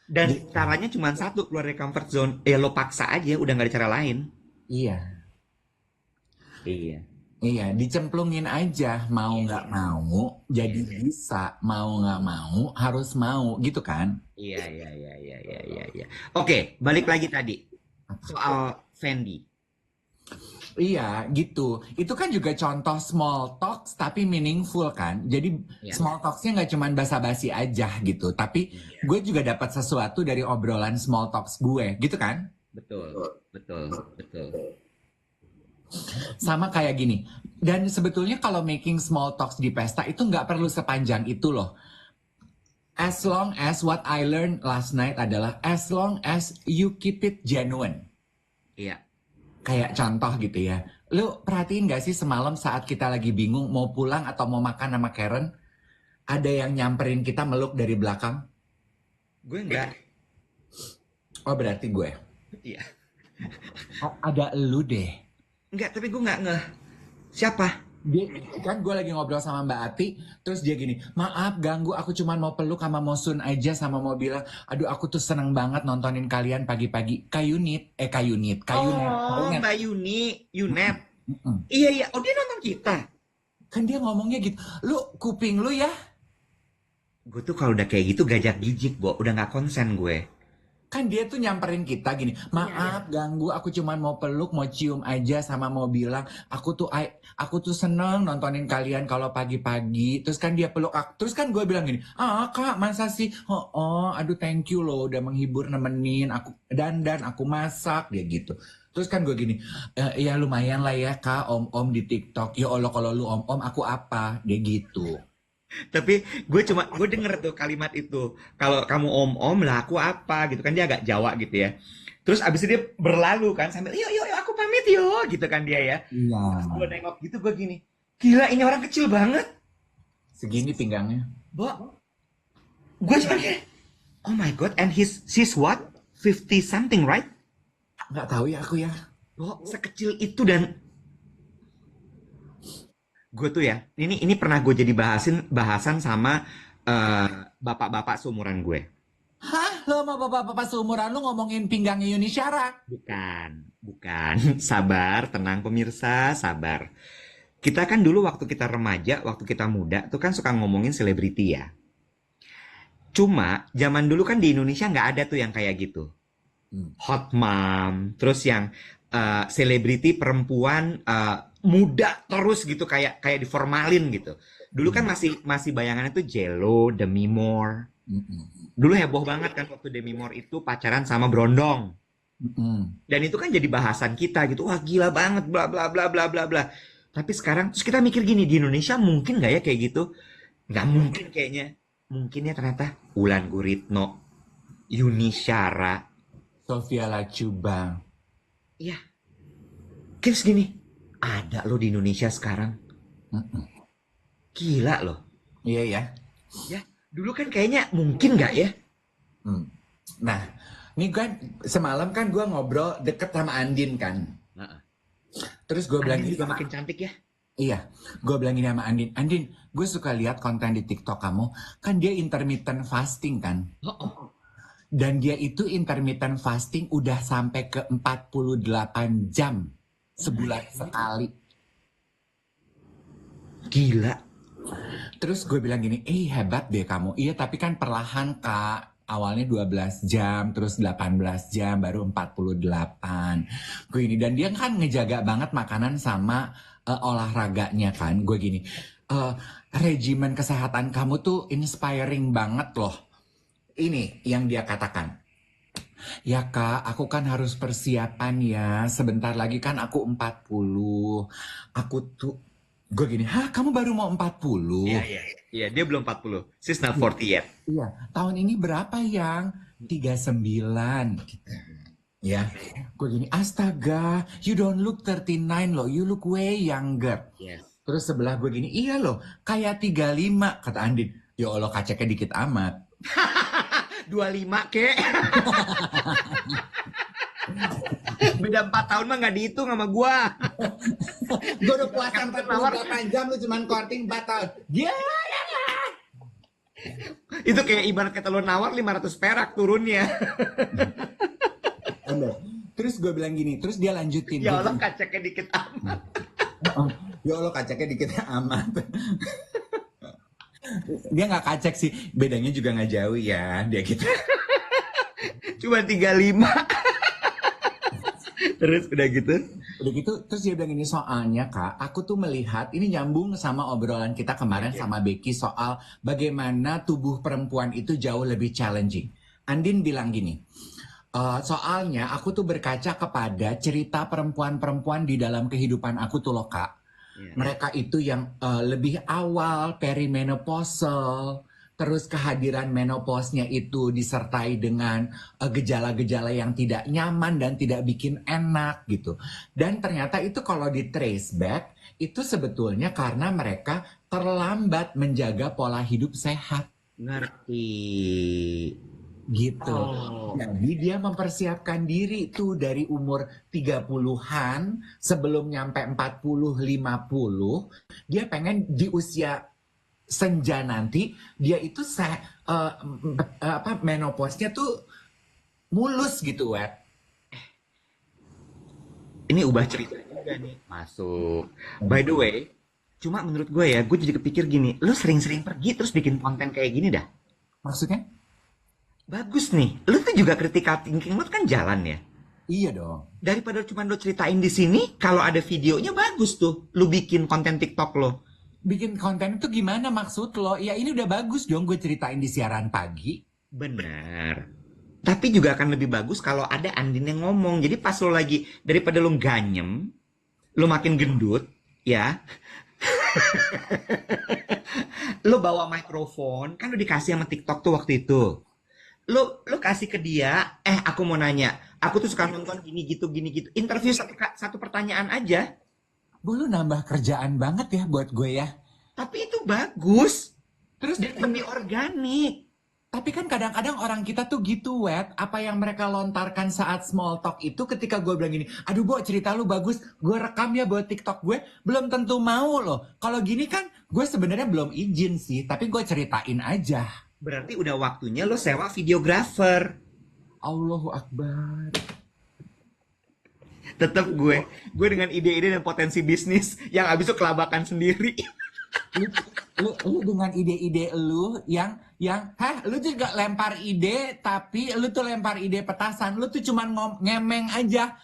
[SPEAKER 2] Dan
[SPEAKER 1] Di-
[SPEAKER 2] caranya cuma satu, keluar dari comfort zone. Ya lo paksa aja, udah nggak ada cara lain.
[SPEAKER 1] iya.
[SPEAKER 2] Iya.
[SPEAKER 1] Iya, dicemplungin aja, mau
[SPEAKER 2] Iya,
[SPEAKER 1] nggak
[SPEAKER 2] iya.
[SPEAKER 1] mau, jadi
[SPEAKER 2] Iya.
[SPEAKER 1] bisa, mau nggak mau, harus mau, gitu kan?
[SPEAKER 2] Iya, iya, iya, iya, iya, iya, iya. Oke, balik lagi tadi soal Fendi.
[SPEAKER 1] Iya, gitu. Itu kan juga contoh small talks tapi meaningful kan. Jadi
[SPEAKER 2] Iya,
[SPEAKER 1] small talksnya nggak cuma basa-basi aja gitu, tapi
[SPEAKER 2] iya,
[SPEAKER 1] gue juga dapat sesuatu dari obrolan small talks gue, gitu kan?
[SPEAKER 2] betul, betul, betul.
[SPEAKER 1] Sama kayak gini. Dan sebetulnya kalau making small talks di pesta itu nggak perlu sepanjang itu loh. As long as what I learned last night adalah as long as you keep it genuine.
[SPEAKER 2] Iya,
[SPEAKER 1] Kayak contoh gitu ya. Lu perhatiin gak sih semalam saat kita lagi bingung mau pulang atau mau makan sama Karen, ada yang nyamperin kita meluk dari belakang?
[SPEAKER 2] gue enggak.
[SPEAKER 1] Oh berarti gue.
[SPEAKER 2] Iya,
[SPEAKER 1] Oh, ada elu deh.
[SPEAKER 2] enggak, tapi gue enggak ngeh. Siapa?
[SPEAKER 1] Dia kan gue lagi ngobrol sama Mbak Ati, terus dia gini, maaf ganggu, aku cuma mau peluk sama Mosun aja sama mau bilang, aduh aku tuh seneng banget nontonin kalian pagi-pagi. Kayunit,
[SPEAKER 2] Oh, Mbak Yuni, Yunet.
[SPEAKER 1] Mm-mm.
[SPEAKER 2] Iya, iya. Oh, dia nonton kita.
[SPEAKER 1] Kan dia ngomongnya gitu, lu kuping lu ya.
[SPEAKER 2] Gue tuh kalau udah kayak gitu gajak gijik, Bo. Udah nggak konsen gue.
[SPEAKER 1] Kan dia tuh nyamperin kita gini,
[SPEAKER 2] Iya, iya.
[SPEAKER 1] maaf ganggu, aku cuma mau peluk, mau cium aja sama mau bilang, aku tuh seneng nontonin kalian kalau pagi-pagi. Terus kan dia peluk aku, terus kan gue bilang gini, ah kak masa sih, aduh thank you loh udah menghibur nemenin aku dandan, aku masak dia gitu. Terus kan gue gini, ya lumayan lah ya kak om-om di TikTok, ya Allah kalau lu om-om aku apa, dia gitu.
[SPEAKER 2] Tapi gue denger tuh kalimat itu. Kalau kamu om-om lah aku apa gitu kan, dia agak Jawa gitu ya. Terus abis itu dia berlalu kan sambil yuk yuk yuk, aku pamit yuk gitu kan dia ya.
[SPEAKER 1] Iya,
[SPEAKER 2] Terus gue nengok gitu gue gini. Gila ini orang kecil banget.
[SPEAKER 1] segini pinggangnya.
[SPEAKER 2] Bo, gue cuma kayak, oh my god, and she's what? 50 something, right?
[SPEAKER 1] Nggak tahu ya aku ya.
[SPEAKER 2] Bo, sekecil itu. Dan gue tuh ya, ini pernah gue jadi bahasan sama eh, bapak-bapak seumuran gue.
[SPEAKER 1] Hah? Lo sama bapak-bapak seumuran lu ngomongin pinggangnya Yuni Syara?
[SPEAKER 2] Bukan, bukan. Sabar, tenang pemirsa, sabar. Kita kan dulu waktu kita remaja, waktu kita muda, tuh kan suka ngomongin selebriti ya. Cuma, zaman dulu kan di Indonesia nggak ada tuh yang kayak gitu.
[SPEAKER 1] Hmm.
[SPEAKER 2] Hot mom, terus yang selebriti perempuan muda terus gitu, kayak kayak diformalin gitu. Dulu kan
[SPEAKER 1] Hmm.
[SPEAKER 2] masih bayangannya tuh Jello, Demi Moore.
[SPEAKER 1] Mm-mm.
[SPEAKER 2] Dulu heboh banget kan waktu Demi Moore itu pacaran sama Brondong.
[SPEAKER 1] Mm-mm.
[SPEAKER 2] Dan itu kan jadi bahasan kita gitu. Wah gila banget bla bla bla bla bla bla. Tapi sekarang terus kita mikir gini, di Indonesia mungkin nggak ya kayak gitu? Nggak mungkin kayaknya. Mungkin ya ternyata Wulan Guritno, Yuni Syara.
[SPEAKER 1] Sofia Lacuba.
[SPEAKER 2] Iya, kayak segini. Ada loh di Indonesia sekarang.
[SPEAKER 1] Mm-mm.
[SPEAKER 2] Gila loh.
[SPEAKER 1] Iya ya.
[SPEAKER 2] Ya, dulu kan kayaknya mungkin nggak ya?
[SPEAKER 1] Hmm. Nah, ini kan semalam kan gue ngobrol deket sama Andin kan.
[SPEAKER 2] Nah,
[SPEAKER 1] Terus gue bilang
[SPEAKER 2] Andin
[SPEAKER 1] gini
[SPEAKER 2] juga
[SPEAKER 1] sama,
[SPEAKER 2] makin cantik ya.
[SPEAKER 1] iya, gue bilang gini sama Andin. Andin, gue suka lihat konten di TikTok kamu. Kan dia intermittent fasting kan.
[SPEAKER 2] Oh, oh.
[SPEAKER 1] Dan dia itu intermittent fasting udah sampai ke 48 jam sebulan sekali.
[SPEAKER 2] Gila.
[SPEAKER 1] Terus gue bilang gini, hebat deh kamu. Iya tapi kan perlahan kak. Awalnya 12 jam, terus 18 jam, baru 48. Gue gini, dan dia kan ngejaga banget makanan sama olahraganya kan. Gue gini, regimen kesehatan kamu tuh inspiring banget loh. Ini yang dia katakan. Ya kak, aku kan harus persiapan ya. Sebentar lagi kan aku 40. Aku tuh, gue gini, hah kamu baru mau 40?
[SPEAKER 2] Iya, iya. Iya, dia belum 40. She's not 40 yet.
[SPEAKER 1] Iya, tahun ini berapa yang? 39 gitu. Ya, gue gini, astaga, you don't look 39 loh, you look way younger.
[SPEAKER 2] Yes.
[SPEAKER 1] Terus sebelah gue gini, iya loh, kayak 35, kata Andin. Ya Allah, kaceknya dikit amat.
[SPEAKER 2] 25 kek. Beda 4 tahun mah nggak dihitung sama gua.
[SPEAKER 1] Gue udah puasa
[SPEAKER 2] Nawar.
[SPEAKER 1] 48 jam, lu cuman courting 4 tahun. Dia,
[SPEAKER 2] Itu kayak ibarat kata lo nawar 500 perak turunnya.
[SPEAKER 1] terus gue bilang gini, terus dia lanjutin.
[SPEAKER 2] Ya
[SPEAKER 1] Gue
[SPEAKER 2] Allah
[SPEAKER 1] gini,
[SPEAKER 2] kaceknya dikit amat.
[SPEAKER 1] "Oh, ya Allah kaceknya dikit amat. Dia nggak kacek sih, bedanya juga nggak jauh ya, dia gitu.
[SPEAKER 2] Cuma 35. Terus udah gitu.
[SPEAKER 1] Udah gitu, terus dia bilang ini soalnya kak, aku tuh melihat, ini nyambung sama obrolan kita kemarin
[SPEAKER 2] Oke.
[SPEAKER 1] sama Becky soal bagaimana tubuh perempuan itu jauh lebih challenging. Andin bilang gini, soalnya aku tuh berkaca kepada cerita perempuan-perempuan di dalam kehidupan aku tuh loh kak.
[SPEAKER 2] Iya.
[SPEAKER 1] Mereka itu yang lebih awal perimenopausal, terus kehadiran menopausnya itu disertai dengan gejala-gejala yang tidak nyaman dan tidak bikin enak gitu. Dan ternyata itu kalau di trace back, itu sebetulnya karena mereka terlambat menjaga pola hidup sehat
[SPEAKER 2] Ngerti.
[SPEAKER 1] gitu.
[SPEAKER 2] Oh.
[SPEAKER 1] Jadi dia mempersiapkan diri tuh dari umur 30-an sebelum nyampe 40 50, dia pengen di usia senja nanti dia itu menopausnya tuh mulus gitu, Wet.
[SPEAKER 2] Ini ubah cerita juga nih. Masuk. By the way, cuma menurut gue ya, gue jadi kepikir gini, lu sering-sering pergi terus bikin konten kayak gini dah.
[SPEAKER 1] Maksudnya?
[SPEAKER 2] Bagus nih. Lu tuh juga critical thinking lu kan jalan ya.
[SPEAKER 1] Iya dong.
[SPEAKER 2] Daripada cuma lu ceritain di sini, kalau ada videonya bagus tuh. Lu bikin konten TikTok lo.
[SPEAKER 1] Bikin konten itu gimana maksud lo? Ya ini udah bagus dong gue ceritain di siaran pagi.
[SPEAKER 2] Benar. Tapi juga akan lebih bagus kalau ada Andin yang ngomong. Jadi pas lo lagi, daripada lo ganyem, lo makin gendut, ya. Lo bawa mikrofon, kan lo dikasih sama TikTok tuh waktu itu. Lo kasih ke dia, aku mau nanya. Aku tuh suka nonton gini gitu. Interview satu pertanyaan aja.
[SPEAKER 1] Lu nambah kerjaan banget ya buat gue ya.
[SPEAKER 2] Tapi itu bagus.
[SPEAKER 1] Terus
[SPEAKER 2] Dan lebih organik.
[SPEAKER 1] tapi kan kadang-kadang orang kita tuh gitu, Wet. Apa yang mereka lontarkan saat small talk itu ketika gue bilang gini, aduh Bo cerita lu bagus, gue rekam ya buat TikTok gue, belum tentu mau loh. Kalau gini kan gue sebenarnya belum izin sih, tapi gue ceritain aja.
[SPEAKER 2] Berarti udah waktunya lo sewa videografer.
[SPEAKER 1] Allahu Akbar.
[SPEAKER 2] Tetap gue dengan ide-ide dan potensi bisnis yang abis itu kelabakan sendiri.
[SPEAKER 1] Lu, lu dengan ide-ide lu lu juga lempar ide tapi lu tuh lempar ide petasan, lu tuh cuman ngemeng aja,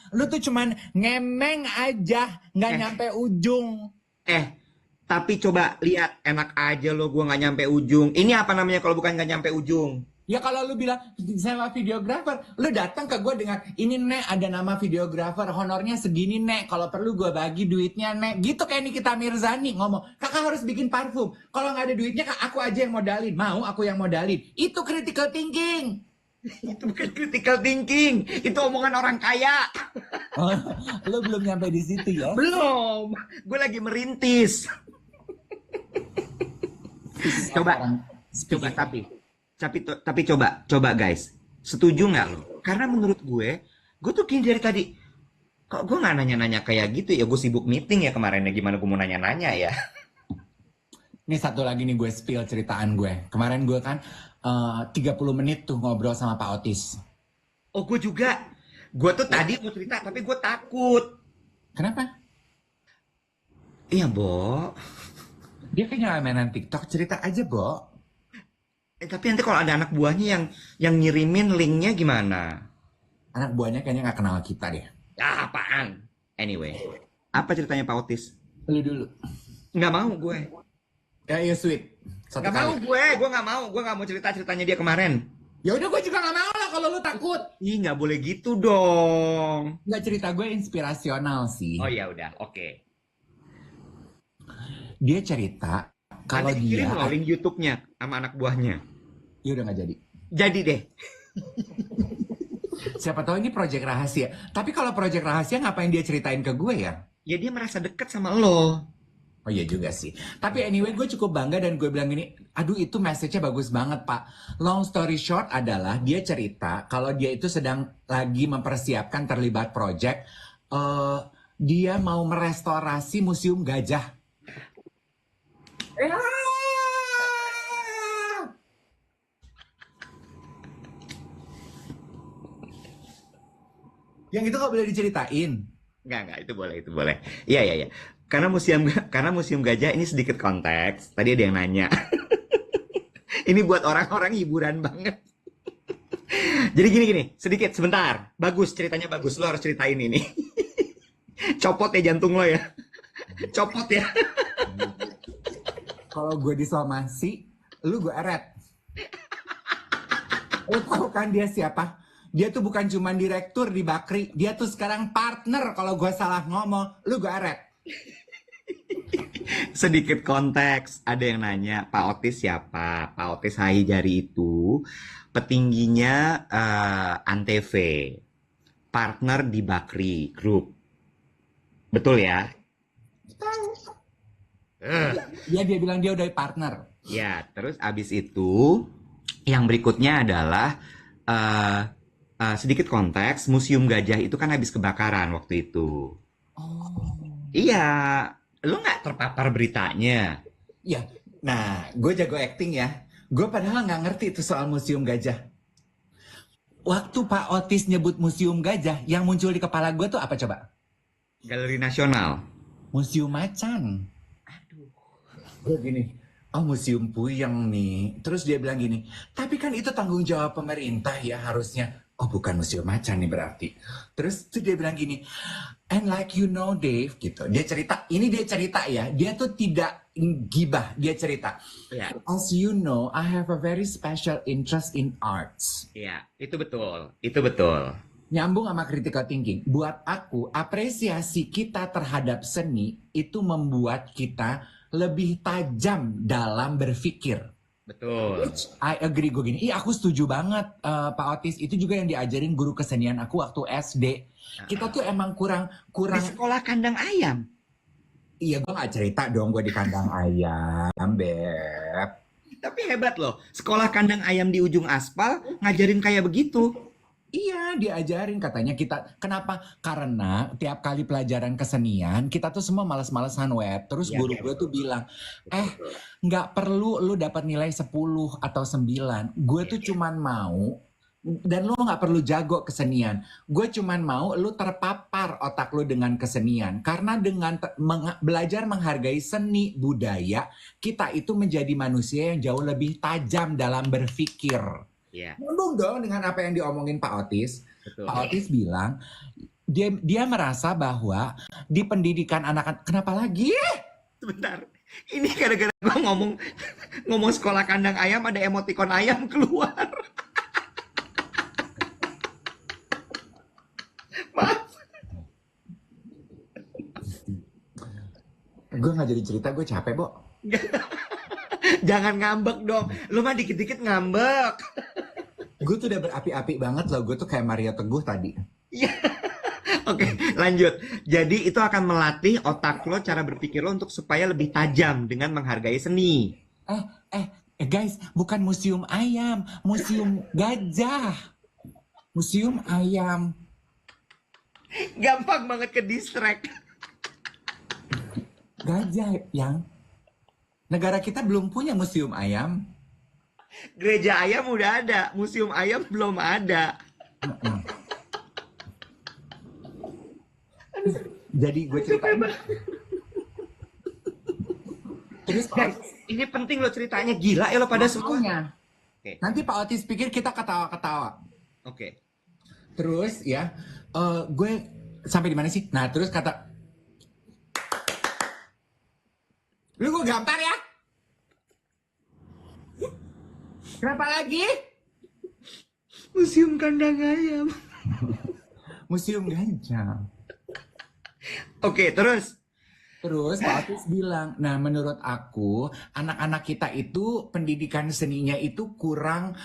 [SPEAKER 1] nggak
[SPEAKER 2] Eh,
[SPEAKER 1] nyampe ujung.
[SPEAKER 2] eh, tapi coba lihat, enak aja lo gue nggak nyampe ujung. Ini apa namanya kalau bukan nggak nyampe ujung?
[SPEAKER 1] Ya kalau lu bilang sewa videografer, lu datang ke gue dengan ini nek ada nama videografer, honornya segini nek, kalau perlu gue bagi duitnya nek, gitu kayak Nikita Mirzani ngomong, kakak harus bikin parfum, kalau nggak ada duitnya kak aku aja yang modalin, mau aku yang modalin, itu critical thinking.
[SPEAKER 2] Itu bukan critical thinking, itu omongan orang kaya.
[SPEAKER 1] Oh, lu belum nyampe di situ ya?
[SPEAKER 2] Belum, gue lagi merintis. Coba, coba tapi coba guys, setuju nggak lo? Karena menurut gue tuh gini dari tadi, kok gue nggak nanya-nanya kayak gitu ya? Gue sibuk meeting ya kemarin ya, gimana gue mau nanya-nanya ya?
[SPEAKER 1] Ini satu lagi nih gue spill ceritaan gue. Kemarin gue kan 30 menit tuh ngobrol sama Pak Otis.
[SPEAKER 2] Oh gue juga, gue tuh tadi mau cerita tapi gue takut.
[SPEAKER 1] Kenapa?
[SPEAKER 2] Iya Bo,
[SPEAKER 1] Dia kayaknya mainan TikTok, cerita aja, Bo.
[SPEAKER 2] tapi nanti kalau ada anak buahnya yang ngirimin linknya gimana?
[SPEAKER 1] Anak buahnya kayaknya nggak kenal kita deh.
[SPEAKER 2] Ah, apaan? Anyway, apa ceritanya Pak Otis?
[SPEAKER 1] Lu dulu.
[SPEAKER 2] Nggak mau gue.
[SPEAKER 1] Ya, iya sweet. Satu
[SPEAKER 2] Nggak mau
[SPEAKER 1] kali.
[SPEAKER 2] gue nggak mau ceritanya dia kemarin.
[SPEAKER 1] Ya udah gue juga nggak mau lah kalau lu takut.
[SPEAKER 2] Ih, nggak boleh gitu dong.
[SPEAKER 1] Nggak, cerita gue inspirasional sih.
[SPEAKER 2] Oh ya udah, oke.
[SPEAKER 1] Dia cerita kalau
[SPEAKER 2] Nanti kirim
[SPEAKER 1] dia,
[SPEAKER 2] loh link YouTube-nya sama anak buahnya.
[SPEAKER 1] ya udah nggak jadi.
[SPEAKER 2] Jadi deh.
[SPEAKER 1] Siapa tahu ini proyek rahasia. Tapi kalau proyek rahasia ngapain dia ceritain ke gue ya?
[SPEAKER 2] Ya dia merasa deket sama lo.
[SPEAKER 1] Oh iya juga sih. Tapi anyway gue cukup bangga dan gue bilang gini, aduh itu message-nya bagus banget Pak. Long story short adalah dia cerita kalau dia itu sedang lagi mempersiapkan terlibat project. eh dia mau merestorasi museum gajah. Ah! Yang itu gak boleh diceritain.
[SPEAKER 2] Enggak, itu boleh, itu boleh. Iya, iya, iya. Karena museum gajah ini sedikit konteks. Tadi ada yang nanya. Ini buat orang-orang hiburan banget. Jadi gini, sedikit, sebentar. Bagus, ceritanya bagus. Lo harus ceritain ini. Copot ya jantung lo ya. Copot ya.
[SPEAKER 1] Kalau gue disomasi, lu gue eret. Lu tahu kan dia siapa? Dia tuh bukan cuma direktur di Bakri, dia tuh sekarang partner. Kalau gue salah ngomong, lu gue eret.
[SPEAKER 2] Sedikit konteks. Ada yang nanya, Pak Otis siapa? Pak Otis Hahijari itu petingginya Antv. Partner di Bakri Group. Betul ya?
[SPEAKER 1] Ya dia bilang dia udah partner.
[SPEAKER 2] Ya, terus abis itu yang berikutnya adalah eh, sedikit konteks, Museum Gajah itu kan habis kebakaran waktu itu.
[SPEAKER 1] Oh.
[SPEAKER 2] Iya, lu nggak terpapar beritanya?
[SPEAKER 1] Ya, nah gue jago acting ya. Gue padahal nggak ngerti itu soal museum gajah. Waktu Pak Otis nyebut museum gajah, yang muncul di kepala gue tuh apa coba?
[SPEAKER 2] Galeri Nasional.
[SPEAKER 1] Museum macan. Gue gini, oh museum puyeng nih. Terus dia bilang gini, tapi kan itu tanggung jawab pemerintah ya harusnya. Oh bukan museum macan nih berarti. Terus tuh dia bilang gini, and like you know Dave, gitu. Dia cerita, ini dia cerita ya. Dia tuh tidak gibah, dia cerita.
[SPEAKER 2] Iya,
[SPEAKER 1] As you know, I have a very special interest in arts.
[SPEAKER 2] iya, itu betul, itu betul.
[SPEAKER 1] Nyambung sama critical thinking. Buat aku, apresiasi kita terhadap seni itu membuat kita lebih tajam dalam berpikir.
[SPEAKER 2] Betul.
[SPEAKER 1] I agree gue gini. Ih aku setuju banget Pak Otis. Itu juga yang diajarin guru kesenian aku waktu SD. Kita tuh emang kurang
[SPEAKER 2] Di sekolah kandang ayam.
[SPEAKER 1] Iya gue gak cerita dong gue di kandang ayam Beb.
[SPEAKER 2] Tapi hebat loh, sekolah kandang ayam di ujung aspal ngajarin kayak begitu.
[SPEAKER 1] Iya diajarin katanya kita. Kenapa? Karena tiap kali pelajaran kesenian kita tuh semua males-malesan web. Terus
[SPEAKER 2] Iya,
[SPEAKER 1] guru
[SPEAKER 2] iya,
[SPEAKER 1] gue tuh bilang, nggak perlu lu dapat nilai 10 atau 9. Gue tuh cuman mau, dan lu nggak perlu jago kesenian. Gue cuman mau lu terpapar otak lu dengan kesenian. Karena dengan belajar menghargai seni budaya, kita itu menjadi manusia yang jauh lebih tajam dalam berpikir.
[SPEAKER 2] Iya,
[SPEAKER 1] Nyambung dong dengan apa yang diomongin Pak Otis.
[SPEAKER 2] betul.
[SPEAKER 1] Pak Otis bilang dia merasa bahwa di pendidikan anak-anak kenapa lagi?
[SPEAKER 2] Sebentar. Ini gara-gara gue ngomong sekolah kandang ayam ada emoticon ayam keluar. Maaf.
[SPEAKER 1] Gue nggak jadi cerita, gue capek, Bo.
[SPEAKER 2] Jangan ngambek dong. Lu mah dikit-dikit ngambek.
[SPEAKER 1] Gue tuh udah berapi-api banget loh. Gue tuh kayak Mario Teguh tadi.
[SPEAKER 2] Iya. Oke, lanjut. Jadi itu akan melatih otak lo, cara berpikir lo untuk supaya lebih tajam dengan menghargai seni.
[SPEAKER 1] Guys, bukan museum ayam, museum gajah. Museum ayam.
[SPEAKER 2] Gampang banget ke distract.
[SPEAKER 1] Gajah yang negara kita belum punya museum ayam.
[SPEAKER 2] Gereja ayam udah ada, museum ayam belum ada.
[SPEAKER 1] Jadi gue ceritain. Terus
[SPEAKER 2] Guys, ini penting lo ceritanya, gila ya lo pada semua.
[SPEAKER 1] makanya,
[SPEAKER 2] Oke.
[SPEAKER 1] nanti Pak Otis pikir kita ketawa-ketawa.
[SPEAKER 2] Oke.
[SPEAKER 1] Terus ya, gue sampai di mana sih? Nah terus kata, lu gue gampar ya? Kenapa lagi?
[SPEAKER 2] Museum kandang ayam.
[SPEAKER 1] Museum gajah.
[SPEAKER 2] Oke, terus
[SPEAKER 1] Terus Pak Otis bilang, nah menurut aku anak-anak kita itu pendidikan seninya itu kurang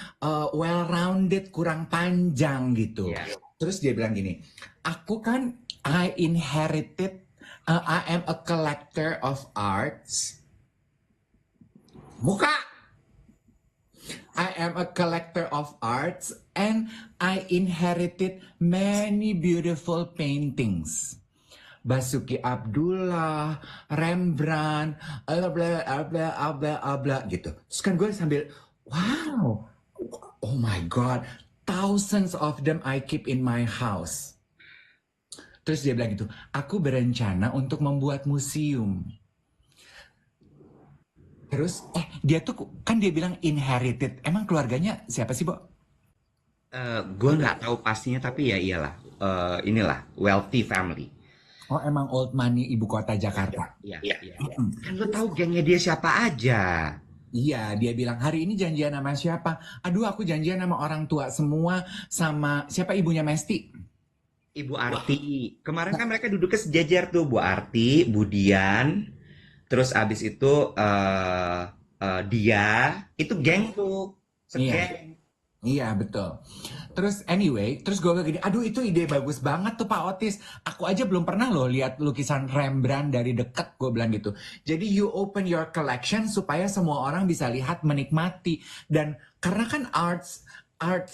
[SPEAKER 1] well-rounded, kurang panjang gitu.
[SPEAKER 2] Iya.
[SPEAKER 1] Terus dia bilang gini, aku kan I inherited, I am a collector of arts. Muka! I am a collector of arts and I inherited many beautiful paintings. Basuki Abdullah, Rembrandt, bla gitu. Terus kan gue sambil, wow, oh my God, thousands of them I keep in my house. Terus dia bilang gitu, aku berencana untuk membuat museum. Terus, dia tuh kan dia bilang inherited. Emang keluarganya siapa sih, Bo?
[SPEAKER 2] Gue nggak tahu pastinya tapi ya iyalah. Inilah wealthy family.
[SPEAKER 1] Oh, emang old money ibu kota Jakarta.
[SPEAKER 2] Iya, iya. Kan lo tahu gengnya dia siapa aja.
[SPEAKER 1] Iya, dia bilang hari ini janjian sama siapa? Aduh, aku janjian sama orang tua semua, sama siapa ibunya Mesti?
[SPEAKER 2] Ibu Arti. Kemarin kan mereka duduknya sejajar tuh, Bu Arti, Bu Dian, terus abis itu dia, itu geng tuh,
[SPEAKER 1] Iya,
[SPEAKER 2] segeng.
[SPEAKER 1] iya betul. Terus anyway, terus gue bilang gini, aduh itu ide bagus banget tuh Pak Otis. Aku aja belum pernah loh lihat lukisan Rembrandt dari dekat, gue bilang gitu. Jadi you open your collection supaya semua orang bisa lihat, menikmati. Dan karena kan arts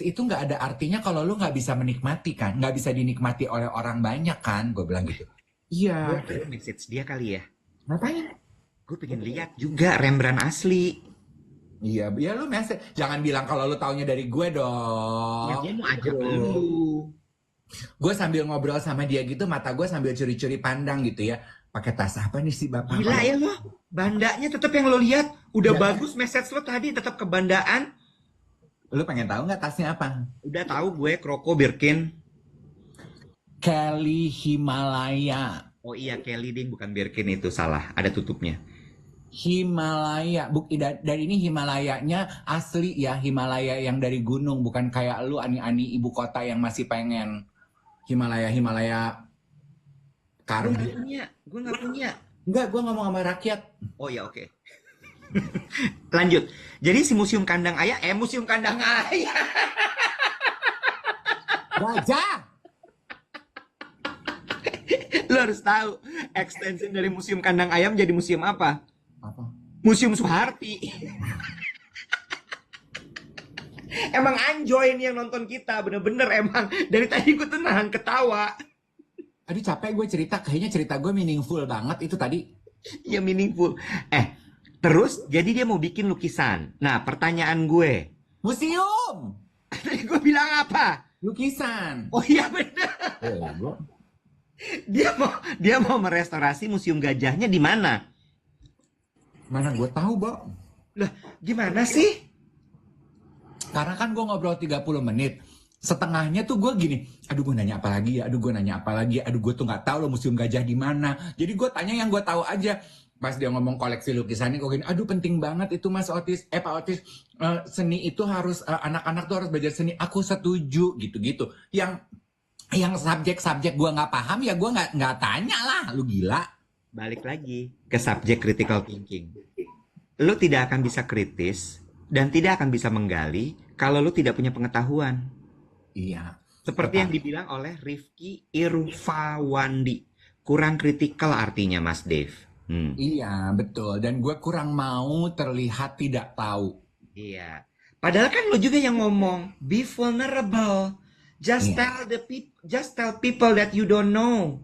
[SPEAKER 1] itu nggak ada artinya kalau lu nggak bisa menikmati kan, nggak bisa dinikmati oleh orang banyak kan, gue bilang gitu.
[SPEAKER 2] Gue
[SPEAKER 1] Iya.
[SPEAKER 2] kira message dia kali ya.
[SPEAKER 1] Ngapain?
[SPEAKER 2] Gue pengen lihat juga Rembrandt asli.
[SPEAKER 1] Iya, ya lu jangan bilang kalau lu taunya dari gue
[SPEAKER 2] Ya
[SPEAKER 1] dong.
[SPEAKER 2] gue mau ajak
[SPEAKER 1] Bro.
[SPEAKER 2] lu.
[SPEAKER 1] Gue sambil ngobrol sama dia gitu, mata gue sambil curi-curi pandang gitu ya. Pakai tas apa nih si bapak?
[SPEAKER 2] Gila ya lo. Bandanya tetap yang lo lihat. Udah
[SPEAKER 1] Ya,
[SPEAKER 2] bagus message lo tadi tetap kebandaan.
[SPEAKER 1] lu pengen tahu nggak tasnya apa?
[SPEAKER 2] Udah tahu gue Kroko Birkin.
[SPEAKER 1] Kelly Himalaya.
[SPEAKER 2] Oh iya Kelly ding bukan Birkin itu salah. Ada tutupnya.
[SPEAKER 1] Himalaya, dan ini Himalayanya asli ya, Himalaya yang dari gunung, bukan kayak lu ani-ani ibu kota yang masih pengen Himalaya
[SPEAKER 2] Gue
[SPEAKER 1] karbo.
[SPEAKER 2] nggak punya. Gue nggak punya.
[SPEAKER 1] Enggak, gue ngomong sama rakyat.
[SPEAKER 2] Oh ya oke. Lanjut. Jadi si museum kandang ayah, museum kandang ayah.
[SPEAKER 1] Gajah!
[SPEAKER 2] Lo harus tahu extension dari museum kandang ayam jadi museum apa?
[SPEAKER 1] Apa?
[SPEAKER 2] Museum Soeharti. Emang enjoy nih yang nonton kita, bener-bener emang. Dari tadi gue tuh nahan ketawa.
[SPEAKER 1] Aduh capek gue cerita, kayaknya cerita gue meaningful banget itu tadi.
[SPEAKER 2] Ya meaningful. Terus jadi dia mau bikin lukisan. Nah pertanyaan gue.
[SPEAKER 1] Museum!
[SPEAKER 2] Tadi gue bilang apa?
[SPEAKER 1] Lukisan.
[SPEAKER 2] Oh iya bener.
[SPEAKER 1] Gue
[SPEAKER 2] Dia mau merestorasi museum gajahnya di mana?
[SPEAKER 1] mana gue tahu, Bo.
[SPEAKER 2] Lah gimana sih?
[SPEAKER 1] Karena kan gue ngobrol 30 menit. Setengahnya tuh gue gini, aduh gue nanya apa lagi ya, aduh gue nanya apa lagi ya, aduh gue tuh nggak tahu loh museum gajah di mana. Jadi gue tanya yang gue tahu aja. Pas dia ngomong koleksi lukisannya, gue gini, aduh penting banget itu Mas Otis, Pak Otis, seni itu harus, anak-anak tuh harus belajar seni. Aku setuju, gitu-gitu. Yang subjek-subjek gue nggak paham ya gue nggak tanya lah, lu gila.
[SPEAKER 2] Balik lagi ke subjek critical thinking. Lu tidak akan bisa kritis dan tidak akan bisa menggali kalau lu tidak punya pengetahuan.
[SPEAKER 1] Iya.
[SPEAKER 2] Seperti yang dibilang oleh Rifki Irfawandi. Kurang kritikal artinya Mas Dave.
[SPEAKER 1] Iya, betul. Dan gue kurang mau terlihat tidak tahu.
[SPEAKER 2] Iya. Padahal kan lu juga yang ngomong, be vulnerable. Just tell people that you don't know.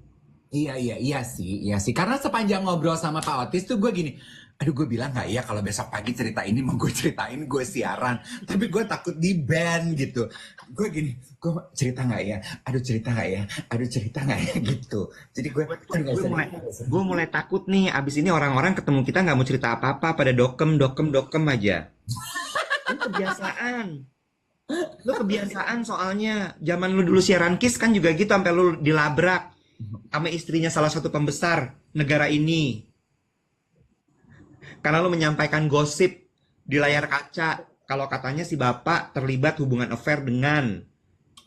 [SPEAKER 1] Iya sih. Karena sepanjang ngobrol sama Pak Otis tuh gue gini, aduh gue bilang nggak ya kalau besok pagi cerita ini mau gue ceritain gue siaran, tapi gue takut di ban gitu. Gue gini, gue cerita nggak ya? Aduh cerita nggak ya? Aduh cerita nggak ya gitu. Jadi
[SPEAKER 2] Gue mulai takut nih, abis ini orang-orang ketemu kita nggak mau cerita apa-apa, pada dokem aja. Lu kebiasaan. Lu kebiasaan soalnya. Zaman lu dulu siaran Kiss kan juga gitu, sampai lu dilabrak sama istrinya salah satu pembesar negara ini. Karena lu menyampaikan gosip di layar kaca. Kalau katanya si bapak terlibat hubungan affair dengan.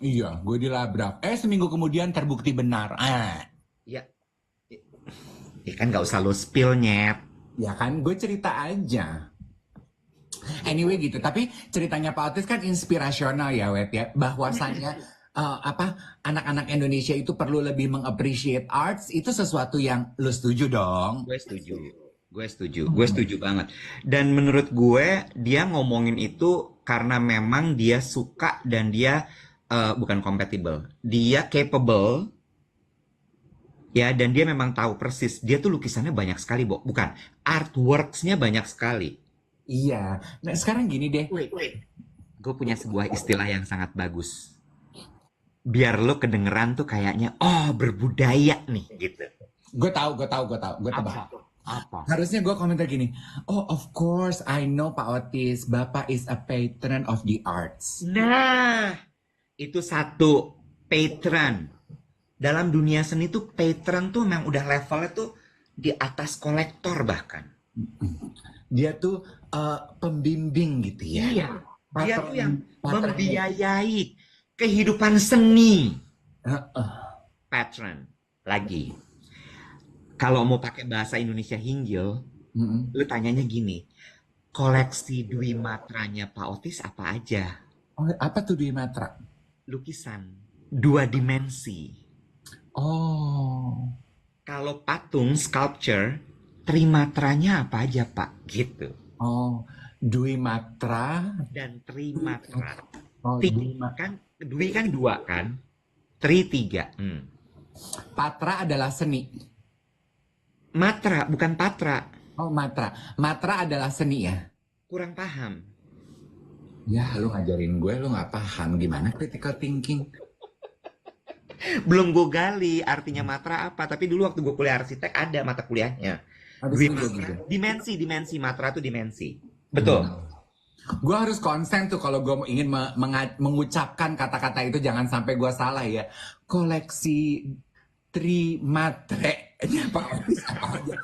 [SPEAKER 1] Iya, gue dilabrak. Seminggu kemudian terbukti benar.
[SPEAKER 2] Ya. Ya kan nggak usah lo spill, Nyet.
[SPEAKER 1] Ya kan, gue cerita aja. Anyway gitu, tapi ceritanya Pak Otis kan inspirasional ya, Wet ya. Bahwasannya apa anak-anak Indonesia itu perlu lebih mengappreciate arts, itu sesuatu yang lu setuju dong.
[SPEAKER 2] Gue setuju. Gue setuju banget. Dan menurut gue, dia ngomongin itu karena memang dia suka dan dia bukan compatible. Dia capable, ya, dan dia memang tahu persis. Dia tuh lukisannya banyak sekali, bukan. Artworks-nya banyak sekali.
[SPEAKER 1] Iya. Nah sekarang gini deh.
[SPEAKER 2] Wait. Gue punya sebuah istilah yang sangat bagus. Biar lo kedengeran tuh kayaknya, oh berbudaya nih, gitu.
[SPEAKER 1] Gue tahu, gue tebak.
[SPEAKER 2] Apa?
[SPEAKER 1] Harusnya gue komentar gini, oh of course I know Pak Otis, Bapak is a patron of the arts.
[SPEAKER 2] Nah, itu satu, patron. Dalam dunia seni tuh patron tuh memang udah levelnya tuh di atas kolektor bahkan.
[SPEAKER 1] Dia tuh pembimbing gitu ya.
[SPEAKER 2] Iya, dia tuh yang
[SPEAKER 1] Patron.
[SPEAKER 2] membiayai kehidupan seni.
[SPEAKER 1] Heeh.
[SPEAKER 2] Patron. Lagi. Kalau mau pakai bahasa Indonesia hinggil,
[SPEAKER 1] Mm-mm.
[SPEAKER 2] lu tanyanya gini, koleksi Dwi Matranya Pak Otis apa aja?
[SPEAKER 1] Oh, apa tuh Dwi Matra?
[SPEAKER 2] Lukisan, 2 dimensi.
[SPEAKER 1] Oh,
[SPEAKER 2] Kalau patung, sculpture, Trimatranya apa aja Pak? Gitu.
[SPEAKER 1] oh, Dwi Matra.
[SPEAKER 2] Dan Trimatra.
[SPEAKER 1] Oh, Dwi Matra.
[SPEAKER 2] Kan, Dwi kan 2 kan? Tri 3.
[SPEAKER 1] Patra adalah seni.
[SPEAKER 2] Matra, bukan patra.
[SPEAKER 1] Oh, Matra. Matra adalah seni ya.
[SPEAKER 2] Kurang paham.
[SPEAKER 1] Ya, lu ngajarin gue, lu nggak paham gimana critical thinking.
[SPEAKER 2] Belum gue gali artinya matra apa. Tapi dulu waktu gue kuliah arsitek ada mata kuliahnya.
[SPEAKER 1] Habis
[SPEAKER 2] Dwi
[SPEAKER 1] itu gue
[SPEAKER 2] matra.
[SPEAKER 1] gitu.
[SPEAKER 2] Dimensi. Matra tuh dimensi. Betul.
[SPEAKER 1] Gue harus konsen tuh kalau gue ingin mengucapkan kata-kata itu, jangan sampai gue salah ya. Koleksi Trimatre. Pak Otis apa aja?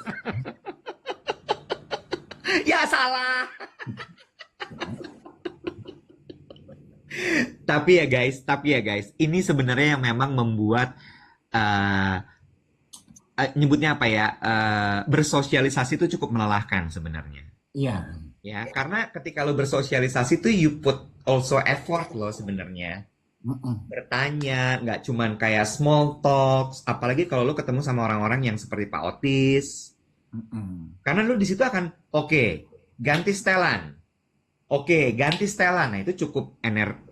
[SPEAKER 2] Ya salah. Tapi ya guys, ini sebenarnya yang memang membuat nyebutnya apa ya, bersosialisasi itu cukup melelahkan sebenarnya.
[SPEAKER 1] Iya.
[SPEAKER 2] Ya, karena ketika lo bersosialisasi tuh you put also effort lo sebenarnya. Bertanya, nggak cuman kayak small talks, apalagi kalau lo ketemu sama orang-orang yang seperti Pak Otis. Karena lo di situ akan, oke, ganti setelan. Nah itu cukup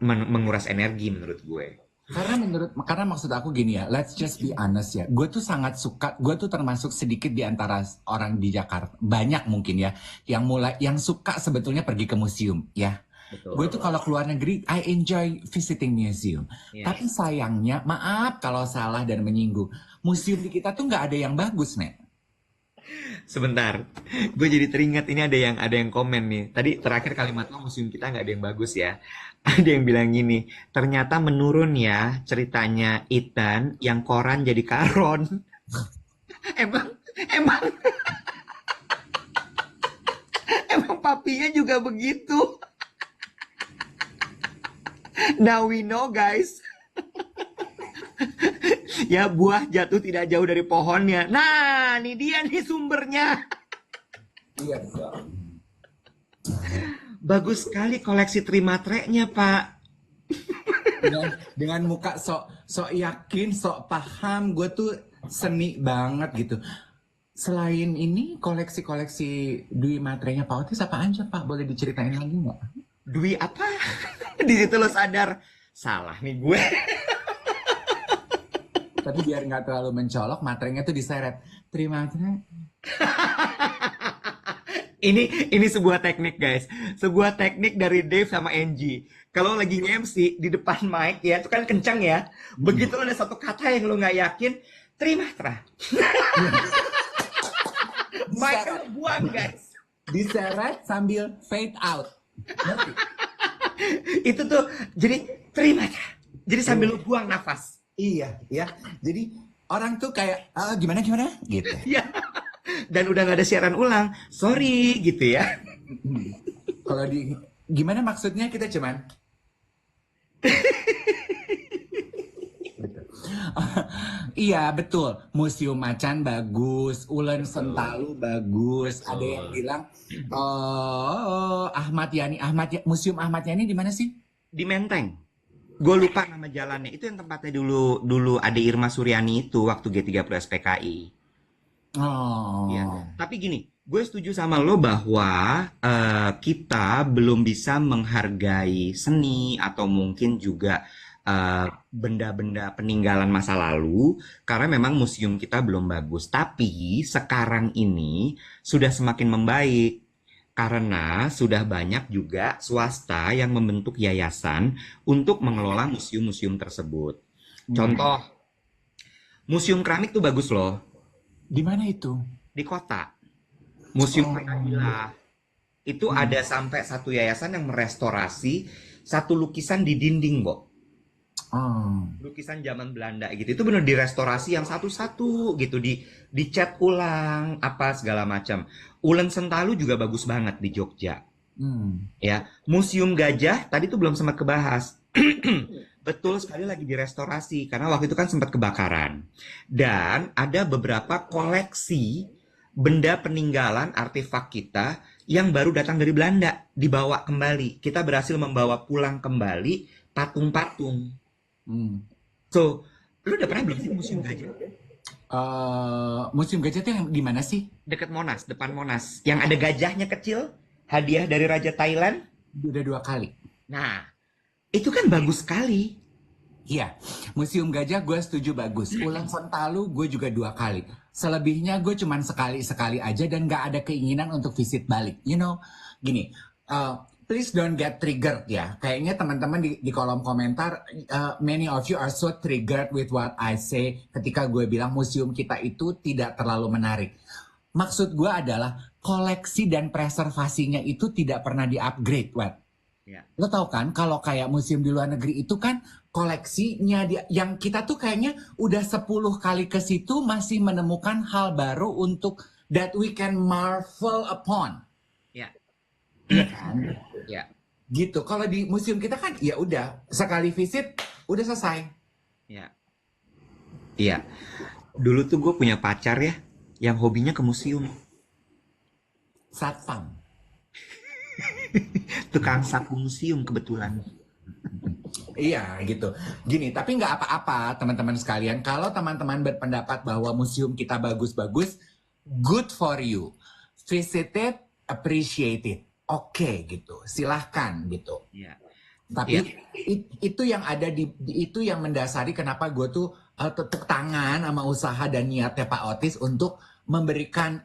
[SPEAKER 2] menguras energi menurut gue.
[SPEAKER 1] Karena maksud aku gini ya, let's just be honest ya. Gue tuh sangat suka, gue tuh termasuk sedikit di antara orang di Jakarta, banyak mungkin ya, yang suka sebetulnya pergi ke museum ya.
[SPEAKER 2] Betul.
[SPEAKER 1] Gue tuh kalau keluar negeri, I enjoy visiting museum.
[SPEAKER 2] Yes.
[SPEAKER 1] Tapi sayangnya, maaf kalau salah dan menyinggung, museum di kita tuh nggak ada yang bagus, Nek.
[SPEAKER 2] Sebentar, gue jadi teringat ini ada yang komen nih. Tadi terakhir kalimat lo museum kita nggak ada yang bagus ya. Ada yang bilang gini, ternyata menurun ya ceritanya Ethan yang koran jadi karon. emang emang papinya juga begitu. Now we know guys. Ya buah jatuh tidak jauh dari pohonnya. Nah, ini dia nih sumbernya.
[SPEAKER 1] Iya.
[SPEAKER 2] Bagus sekali koleksi Trimatrenya, Pak.
[SPEAKER 1] Dengan muka sok yakin, sok paham, gue tuh seni banget gitu. Selain ini, koleksi Dwi Matranya Pak Otis apa aja, Pak? Boleh diceritain lagi nggak?
[SPEAKER 2] Dwi apa? Di situ lo sadar, salah nih gue.
[SPEAKER 1] Tapi biar nggak terlalu mencolok, matrenya tuh diseret. Terima kasih.
[SPEAKER 2] Ini sebuah teknik guys, sebuah teknik dari Dave sama Angie. Kalau lagi nge-MC di depan mic ya, itu kan kencang ya. Begitu lo ada satu kata yang lo nggak yakin, Trimatra. Mic lo buang guys.
[SPEAKER 1] Diseret sambil fade out.
[SPEAKER 2] Itu tuh jadi Trimatra. Jadi sambil lo buang nafas.
[SPEAKER 1] Iya, ya. Jadi orang tuh kayak gimana gitu.
[SPEAKER 2] Iya. Dan udah nggak ada siaran ulang, sorry gitu ya.
[SPEAKER 1] Kalau gimana maksudnya kita cuman. Gitu. Iya, betul. Museum Macan bagus, Ulen Sentalu bagus. Ada yang
[SPEAKER 2] Betul.
[SPEAKER 1] bilang Ahmad Yani, Museum Ahmad Yani di mana sih?
[SPEAKER 2] Di Menteng. Gue lupa nama jalannya. Itu yang tempatnya dulu dulu ada Irma Suryani itu waktu G30 SPKI. Iya.
[SPEAKER 1] Oh.
[SPEAKER 2] Tapi gini, gue setuju sama lo bahwa kita belum bisa menghargai seni atau mungkin juga benda-benda peninggalan masa lalu karena memang museum kita belum bagus. Tapi sekarang ini sudah semakin membaik karena sudah banyak juga swasta yang membentuk yayasan untuk mengelola museum-museum tersebut.
[SPEAKER 1] Hmm.
[SPEAKER 2] Contoh, museum keramik tuh bagus loh
[SPEAKER 1] Di mana itu?
[SPEAKER 2] di kota. Museum
[SPEAKER 1] Oh.
[SPEAKER 2] Pencaksilat. Itu
[SPEAKER 1] Hmm.
[SPEAKER 2] ada sampai satu yayasan yang merestorasi satu lukisan di dinding, Bo.
[SPEAKER 1] Oh.
[SPEAKER 2] Lukisan zaman Belanda gitu. Itu benar direstorasi yang satu-satu gitu, dicat ulang apa segala macam. Ulen Sentalu juga bagus banget di Jogja.
[SPEAKER 1] Hmm.
[SPEAKER 2] Ya, Museum Gajah tadi tuh belum sempat kebahas. Betul sekali lagi direstorasi karena waktu itu kan sempat kebakaran. Dan ada beberapa koleksi benda peninggalan artefak kita yang baru datang dari Belanda dibawa kembali. Kita berhasil membawa pulang kembali patung-patung.
[SPEAKER 1] Hmm.
[SPEAKER 2] So, lu udah pernah belum sih ke Museum Gajah?
[SPEAKER 1] Museum Gajah itu yang di mana sih?
[SPEAKER 2] Dekat Monas, depan Monas. Yang ada gajahnya kecil, hadiah dari Raja Thailand.
[SPEAKER 1] Udah 2 kali.
[SPEAKER 2] Nah, itu kan bagus sekali.
[SPEAKER 1] Iya, Museum Gajah gue setuju bagus. Ulen Sentalu gue juga 2 kali. Selebihnya gue cuman sekali-sekali aja dan gak ada keinginan untuk visit balik. You know, gini, please don't get triggered ya. Kayaknya teman-teman di kolom komentar, many of you are so triggered with what I say ketika gue bilang museum kita itu tidak terlalu menarik. Maksud gue adalah koleksi dan preservasinya itu tidak pernah di-upgrade, Wet.
[SPEAKER 2] Ya.
[SPEAKER 1] Lo tau kan kalau kayak museum di luar negeri itu kan koleksinya yang kita tuh kayaknya udah 10 kali ke situ masih menemukan hal baru untuk that we can marvel upon.
[SPEAKER 2] Ya,
[SPEAKER 1] Iya kan?
[SPEAKER 2] ya,
[SPEAKER 1] Gitu. Kalau di museum kita kan ya udah sekali visit udah selesai.
[SPEAKER 2] ya. Iya. Dulu tuh gue punya pacar ya, yang hobinya ke museum.
[SPEAKER 1] Satpam.
[SPEAKER 2] Tukang sapu museum kebetulan.
[SPEAKER 1] Iya gitu. Gini, tapi nggak apa-apa teman-teman sekalian. Kalau teman-teman berpendapat bahwa museum kita bagus-bagus, good for you. Visit it, appreciate it. Oke gitu. Silahkan gitu.
[SPEAKER 2] Iya.
[SPEAKER 1] Tapi
[SPEAKER 2] Iya.
[SPEAKER 1] itu yang ada itu yang mendasari kenapa gue tuh tepuk tangan sama usaha dan niatnya Pak Otis untuk memberikan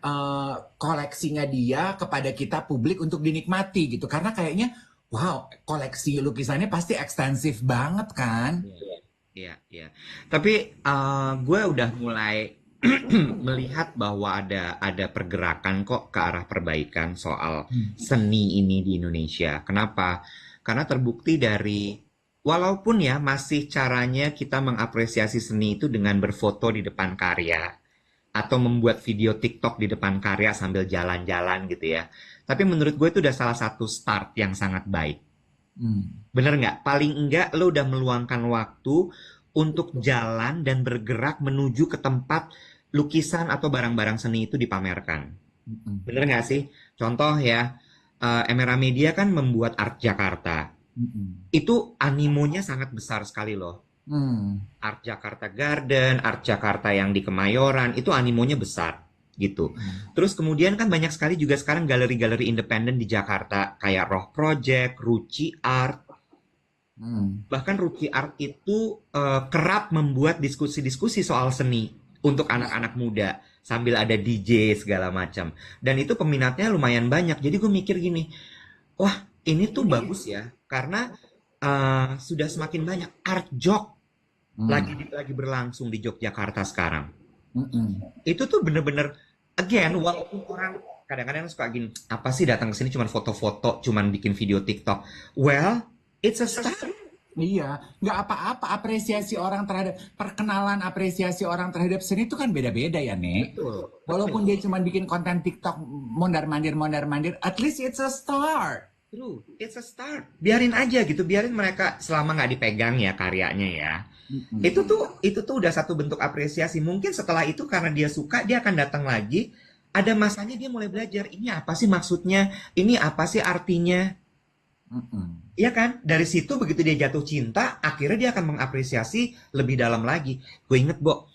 [SPEAKER 1] koleksinya dia kepada kita publik untuk dinikmati gitu. Karena kayaknya wow, koleksi lukisannya pasti ekstensif banget kan?
[SPEAKER 2] Iya, iya. Tapi gue udah mulai melihat bahwa ada pergerakan kok ke arah perbaikan soal seni ini di Indonesia. Kenapa? Karena terbukti dari walaupun ya masih caranya kita mengapresiasi seni itu dengan berfoto di depan karya atau membuat video TikTok di depan karya sambil jalan-jalan gitu ya. Tapi menurut gue itu udah salah satu start yang sangat baik. Bener nggak? Paling enggak lo udah meluangkan waktu untuk jalan dan bergerak menuju ke tempat lukisan atau barang-barang seni itu dipamerkan. Bener nggak sih? Contoh ya, Emera Media kan membuat Art Jakarta. Itu animonya sangat besar sekali loh. Art Jakarta Garden, Art Jakarta yang di Kemayoran, itu animonya besar gitu. Terus kemudian kan banyak sekali juga sekarang galeri-galeri independen di Jakarta kayak Roh Project, Ruci Art. Bahkan Ruci Art itu kerap membuat diskusi-diskusi soal seni untuk anak-anak muda sambil ada DJ segala macam. Dan itu peminatnya lumayan banyak. Jadi gue mikir gini, wah ini tuh bagus ya karena sudah semakin banyak art jok lagi berlangsung di Yogyakarta sekarang. Itu tuh bener-bener again walaupun orang kadang-kadang suka gini, apa sih datang ke sini cuma foto-foto, cuma bikin video TikTok. Well, it's a start.
[SPEAKER 1] Iya, nggak apa-apa. Apresiasi orang terhadap perkenalan, apresiasi orang terhadap seni itu kan beda-beda ya, Nek.
[SPEAKER 2] Betul.
[SPEAKER 1] Walaupun dia cuma bikin konten TikTok mondar-mandir, at least it's a start.
[SPEAKER 2] True, it's a start. Biarin aja gitu, biarin mereka selama nggak dipegang ya karyanya ya.
[SPEAKER 1] Mm-mm.
[SPEAKER 2] Itu tuh udah satu bentuk apresiasi. Mungkin setelah itu karena dia suka, dia akan datang lagi. Ada masanya dia mulai belajar. Ini apa sih maksudnya? Ini apa sih artinya?
[SPEAKER 1] Mm-mm.
[SPEAKER 2] Iya kan? Dari situ begitu dia jatuh cinta, akhirnya dia akan mengapresiasi lebih dalam lagi. Gue inget, Bo,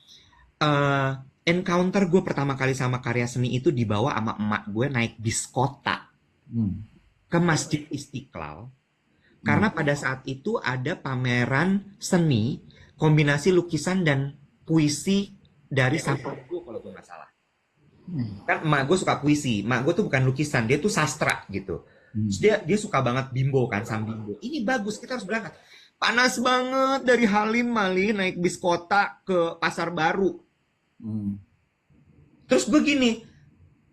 [SPEAKER 2] eh, encounter gue pertama kali sama karya seni itu dibawa sama emak gue naik bis kota
[SPEAKER 1] Mm.
[SPEAKER 2] ke Masjid Istiqlal.
[SPEAKER 1] Mm.
[SPEAKER 2] Karena pada saat itu ada pameran seni, kombinasi lukisan dan puisi dari Sapargo kalau gue nggak salah. Kan emak gue suka puisi, emak gue tuh bukan lukisan, dia tuh sastra gitu. Terus
[SPEAKER 1] Mm.
[SPEAKER 2] dia suka banget bimbo kan, Sam Bimbo. Ini bagus, kita harus berangkat. Panas banget dari Halim Mali naik bis kota ke Pasar Baru.
[SPEAKER 1] Mm.
[SPEAKER 2] Terus gue gini,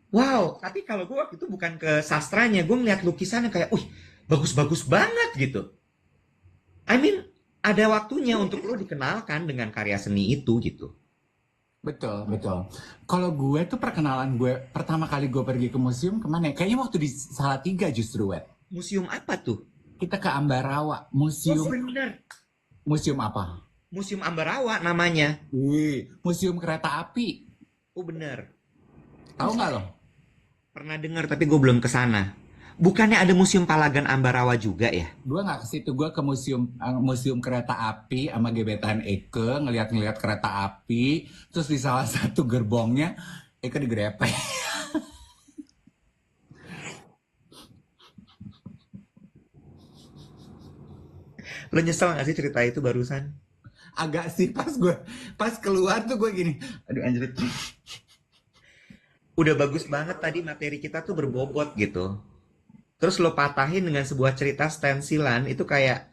[SPEAKER 2] wow, tapi kalau gue waktu itu bukan ke sastranya, gue ngeliat lukisannya kayak, wih, bagus-bagus banget gitu. I mean, ada waktunya untuk lo dikenalkan dengan karya seni itu gitu.
[SPEAKER 1] Betul, betul. Kalau gue tuh perkenalan gue pertama kali gue pergi ke museum kemana ya? Kayaknya waktu di Salatiga justru, Wet.
[SPEAKER 2] Museum apa tuh?
[SPEAKER 1] Kita ke Ambarawa.
[SPEAKER 2] Oh
[SPEAKER 1] Museum,
[SPEAKER 2] bener,
[SPEAKER 1] museum apa?
[SPEAKER 2] Museum Ambarawa namanya.
[SPEAKER 1] Museum kereta api.
[SPEAKER 2] Oh bener,
[SPEAKER 1] Tahu nggak lo?
[SPEAKER 2] pernah dengar tapi gue belum ke sana. Bukannya ada Museum Palagan Ambarawa juga ya?
[SPEAKER 1] Gue nggak ke situ. Gue ke museum kereta api sama gebetan Eke ngeliat-ngeliat kereta api. Terus di salah satu gerbongnya Eke digrepe.
[SPEAKER 2] Lo nyesel gak sih cerita itu barusan?
[SPEAKER 1] Agak sih pas keluar tuh gue gini. Aduh anjir.
[SPEAKER 2] Udah bagus banget tadi materi kita tuh berbobot gitu. Terus lo patahin dengan sebuah cerita stensilan itu kayak,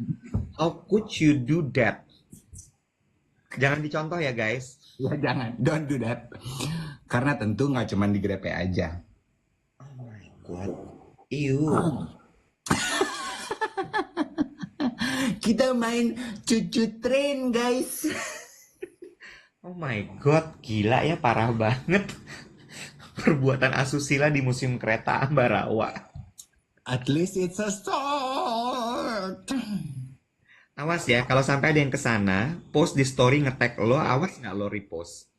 [SPEAKER 2] how could you do that? Jangan dicontoh ya guys.
[SPEAKER 1] Ya jangan, don't do that. Karena tentu nggak cuma digrepe aja.
[SPEAKER 2] Oh my god. Ew.
[SPEAKER 1] Kita main cucu train guys.
[SPEAKER 2] Oh my god, gila ya, parah banget. Perbuatan asusila di Museum Kereta Ambarawa.
[SPEAKER 1] At least it's a start.
[SPEAKER 2] Awas ya, kalau sampai ada yang kesana, post di story nge-tag lo, awas nggak lo repost.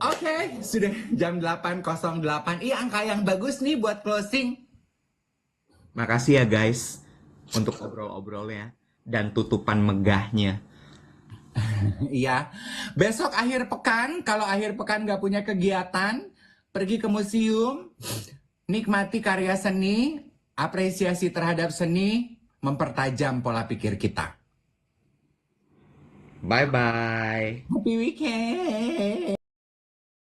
[SPEAKER 1] Oke, sudah jam 8.08. Iya, angka yang bagus nih buat closing.
[SPEAKER 2] Makasih ya guys, untuk obrol-obrolnya dan tutupan megahnya.
[SPEAKER 1] Iya. Besok akhir pekan, kalau akhir pekan nggak punya kegiatan, pergi ke museum, nikmati karya seni, apresiasi terhadap seni, mempertajam pola pikir kita.
[SPEAKER 2] Bye-bye.
[SPEAKER 1] Happy weekend.